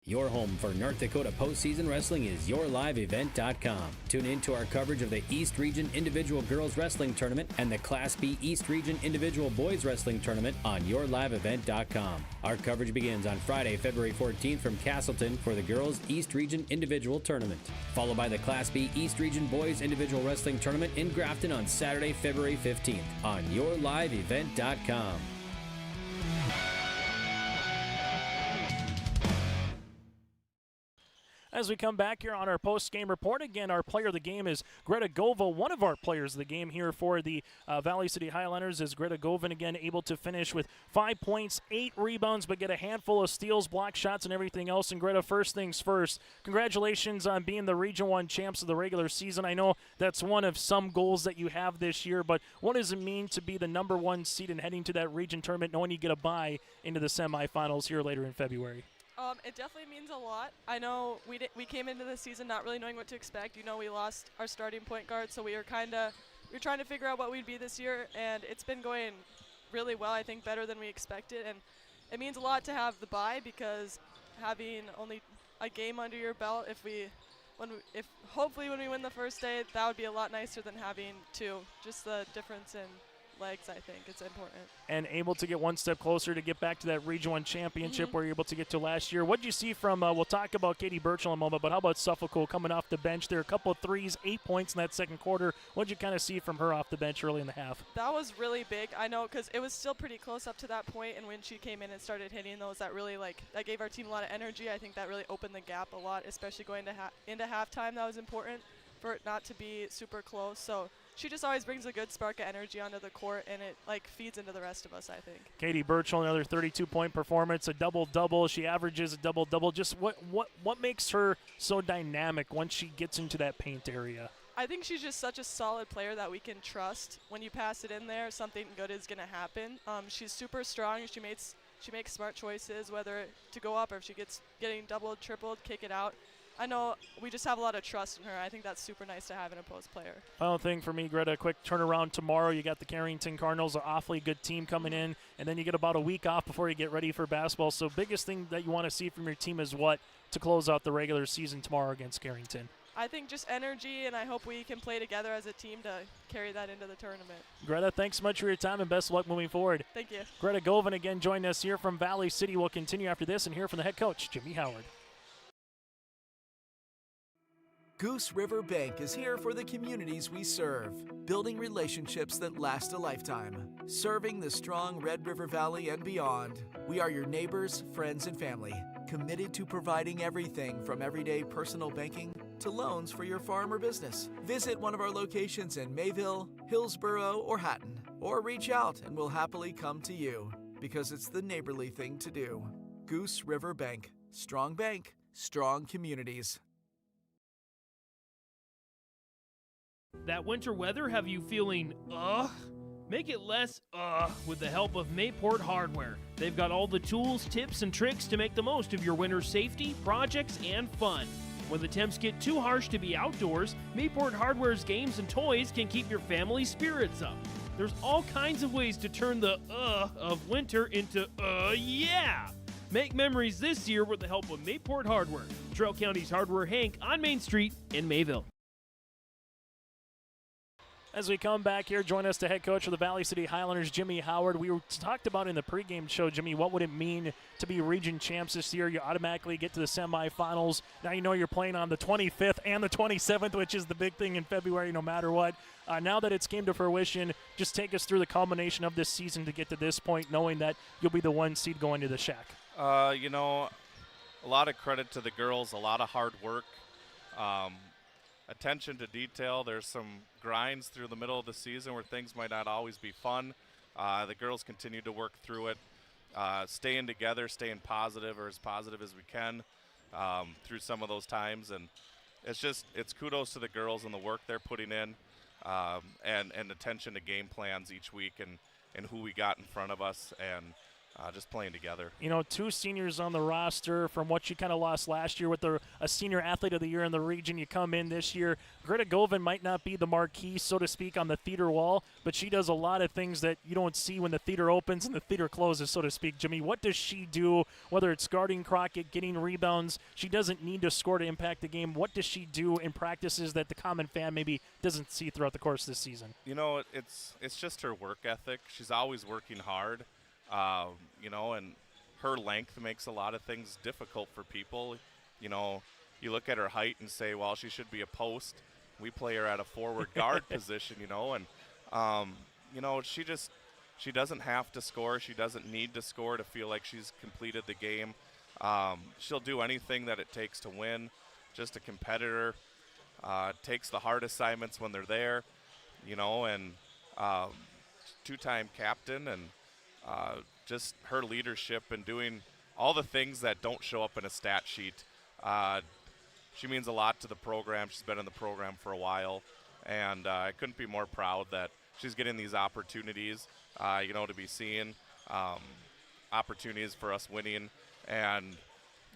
Speaker 21: Your home for North Dakota postseason wrestling is yourliveevent.com. Tune in to our coverage of the East Region Individual Girls Wrestling Tournament and the Class B East Region Individual Boys Wrestling Tournament on yourliveevent.com. Our coverage begins on Friday, February 14th from Castleton for the Girls East Region Individual Tournament, followed by the Class B East Region Boys Individual Wrestling Tournament in Grafton on Saturday, February 15th on yourliveevent.com.
Speaker 1: As we come back here on our post-game report, again, our player of the game is Greta Gova. One of our players of the game here for the Valley City Highlanders is Greta Govin, again, able to finish with 5 points, 8 rebounds, but get a handful of steals, block shots, and everything else. And Greta, first things first, congratulations on being the Region 1 champs of the regular season. I know that's one of some goals that you have this year, but what does it mean to be the number 1 seed and heading to that region tournament, knowing you get a bye into the semifinals here later in February?
Speaker 22: It definitely means a lot. I know we came into the season not really knowing what to expect. You know, we lost our starting point guard, so we were trying to figure out what we'd be this year, and it's been going really well. I think better than we expected, and it means a lot to have the bye because having only a game under your belt. If hopefully when we win the first day, that would be a lot nicer than having two. Just the difference in legs, I think it's important.
Speaker 1: And able to get one step closer to get back to that Region 1 championship where you're able to get to last year. What did you see from, we'll talk about Katie Burchell in a moment, but how about Suffolk coming off the bench there? A couple of threes, 8 points in that second quarter. What did you kind of see from her off the bench early in the half?
Speaker 22: That was really big. I know because it was still pretty close up to that point, and when she came in and started hitting those, that really that gave our team a lot of energy. I think that really opened the gap a lot, especially going to into halftime. That was important for it not to be super close. So she just always brings a good spark of energy onto the court, and it feeds into the rest of us, I think.
Speaker 1: Katie Burchell, another 32-point performance, a double-double. She averages a double-double. Just what makes her so dynamic once she gets into that paint area?
Speaker 22: I think she's just such a solid player that we can trust. When you pass it in there, something good is going to happen. She's super strong. She makes smart choices, whether to go up or if she getting doubled, tripled, kick it out. I know we just have a lot of trust in her. I think that's super nice to have in a post player.
Speaker 1: Final thing for me, Greta, a quick turnaround tomorrow. You got the Carrington Cardinals, an awfully good team coming in, and then you get about a week off before you get ready for basketball. So biggest thing that you want to see from your team is what to close out the regular season tomorrow against Carrington?
Speaker 22: I think just energy, and I hope we can play together as a team to carry that into the tournament.
Speaker 1: Greta, thanks so much for your time, and best of luck moving forward.
Speaker 22: Thank you.
Speaker 1: Greta Govan again joined us here from Valley City. We'll continue after this and hear from the head coach, Jimmy Howard.
Speaker 6: Goose River Bank is here for the communities we serve, building relationships that last a lifetime. Serving the strong Red River Valley and beyond, we are your neighbors, friends, and family, committed to providing everything from everyday personal banking to loans for your farm or business. Visit one of our locations in Mayville, Hillsborough, or Hatton, or reach out and we'll happily come to you, because it's the neighborly thing to do. Goose River Bank, strong communities.
Speaker 7: That winter weather have you feeling, Make it less, with the help of Mayport Hardware. They've got all the tools, tips, and tricks to make the most of your winter safety, projects, and fun. When the temps get too harsh to be outdoors, Mayport Hardware's games and toys can keep your family spirits up. There's all kinds of ways to turn the, of winter into, yeah! Make memories this year with the help of Mayport Hardware, Trail County's Hardware Hank on Main Street in Mayville.
Speaker 1: As we come back here, join us the head coach of the Valley City Highlanders, Jimmy Howard. We talked about in the pregame show, Jimmy, what would it mean to be region champs this year? You automatically get to the semifinals. Now you know you're playing on the 25th and the 27th, which is the big thing in February no matter what. Now that it's came to fruition, just take us through the culmination of this season to get to this point, knowing that you'll be the one seed going to the Shack.
Speaker 9: A lot of credit to the girls, a lot of hard work. Attention to detail. There's some grinds through the middle of the season where things might not always be fun. The girls continue to work through it, staying together, staying positive, or as positive as we can through some of those times. And it's kudos to the girls and the work they're putting in, and attention to game plans each week and who we got in front of us, and just playing together.
Speaker 1: Two seniors on the roster from what you kind of lost last year with a senior athlete of the year in the region. You come in this year. Greta Govan might not be the marquee, so to speak, on the theater wall, but she does a lot of things that you don't see when the theater opens and the theater closes, so to speak. Jimmy, what does she do, whether it's guarding Crockett, getting rebounds? She doesn't need to score to impact the game. What does she do in practices that the common fan maybe doesn't see throughout the course of this season?
Speaker 9: It's just her work ethic. She's always working hard. And her length makes a lot of things difficult for people. You look at her height and say, well, she should be a post. We play her at a forward guard position, she doesn't have to score. She doesn't need to score to feel like she's completed the game. She'll do anything that it takes to win. Just a competitor. Takes the hard assignments when they're there, and two-time captain, and just her leadership and doing all the things that don't show up in a stat sheet. She means a lot to the program. She's been in the program for a while, and I couldn't be more proud that she's getting these opportunities, to be seeing opportunities for us winning. And,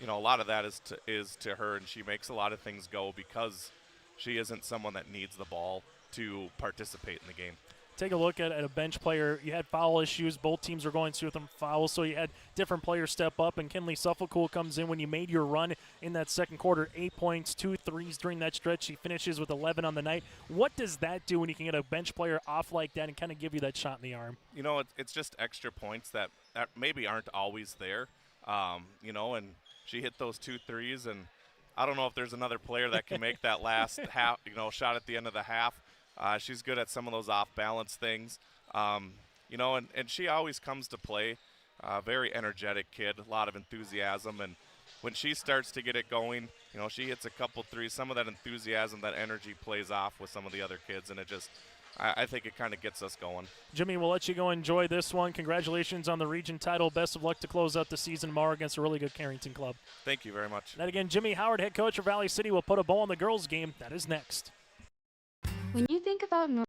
Speaker 9: a lot of that is to her, and she makes a lot of things go because she isn't someone that needs the ball to participate in the game.
Speaker 1: Take a look at a bench player. You had foul issues. Both teams are going through some fouls, so you had different players step up, and Kinley Suffolk comes in when you made your run. in that second quarter. 8 points, 2 threes during that stretch. She finishes with 11 on the night. What does that do when you can get a bench player off like that and kind of give you that shot in the arm?
Speaker 9: You know, it's just extra points that maybe aren't always there. You know, and she hit those 2 threes, and I don't know if there's another player that can make that last half, shot at the end of the half. She's good at some of those off-balance things. You know, and she always comes to play. Very energetic kid, a lot of enthusiasm, and when she starts to get it going, you know, she hits a couple threes. Some of that enthusiasm, that energy plays off with some of the other kids, and it just, I think it kind of gets us going.
Speaker 1: Jimmy, we'll let you go enjoy this one. Congratulations on the region title. Best of luck to close out the season tomorrow against a really good Carrington club.
Speaker 9: Thank you very much.
Speaker 1: And again, Jimmy Howard, head coach for Valley City, will put a bow on the girls' game. That is next.
Speaker 3: When you think about North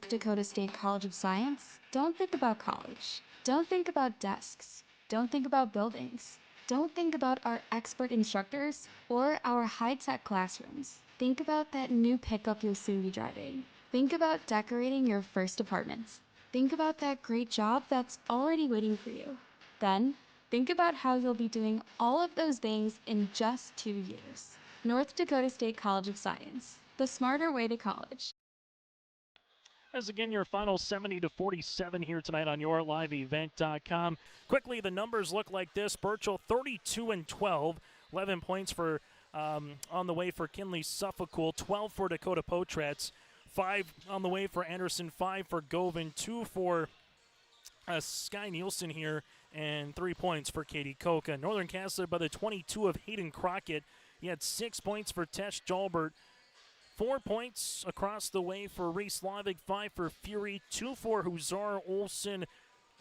Speaker 3: Dakota State College of Science, don't think about college. Don't think about desks. Don't think about buildings. Don't think about our expert instructors or our high-tech classrooms. Think about that new pickup you'll soon be driving. Think about decorating your first apartments. Think about that great job that's already waiting for you. Then, think about how you'll be doing all of those things in just 2 years. North Dakota State College of Science, the smarter way to college.
Speaker 1: As again, your final 70-47 here tonight on yourliveevent.com. Quickly, the numbers look like this. Burchell 32-12, 11 points for on the way for Kinley Suffolk, 12 for Dakota Potrats, 5 on the way for Anderson, 5 for Govan, 2 for Sky Nielsen here, and 3 points for Katie Koka. Northern Cass led by the 22 of Hayden Crockett. He had 6 points for Tesh Jalbert. 4 points across the way for Reese Slavik, 5 for Fury, 2 for Huzar Olsen,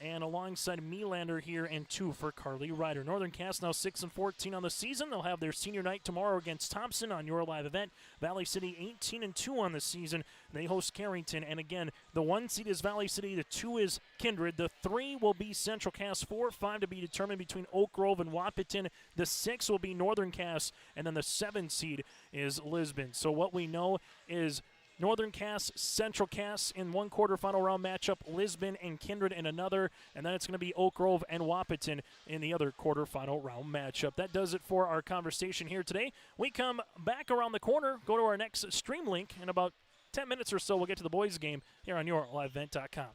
Speaker 1: and alongside Melander here, and 2 for Carly Ryder. Northern Cass now 6-14 on the season. They'll have their senior night tomorrow against Thompson on your live event. Valley City 18-2 on the season. They host Carrington, and again, the 1 seed is Valley City, the 2 is Kindred, the 3 will be Central Cass, 4-5 to be determined between Oak Grove and Wahpeton, the 6 will be Northern Cass, and then the 7 seed is Lisbon. So what we know is Northern Cass, Central Cass in one quarterfinal round matchup, Lisbon and Kindred in another, and then it's going to be Oak Grove and Wahpeton in the other quarterfinal round matchup. That does it for our conversation here today. We come back around the corner, go to our next stream link in about 10 minutes or so. We'll get to the boys' game here on yourliveevent.com.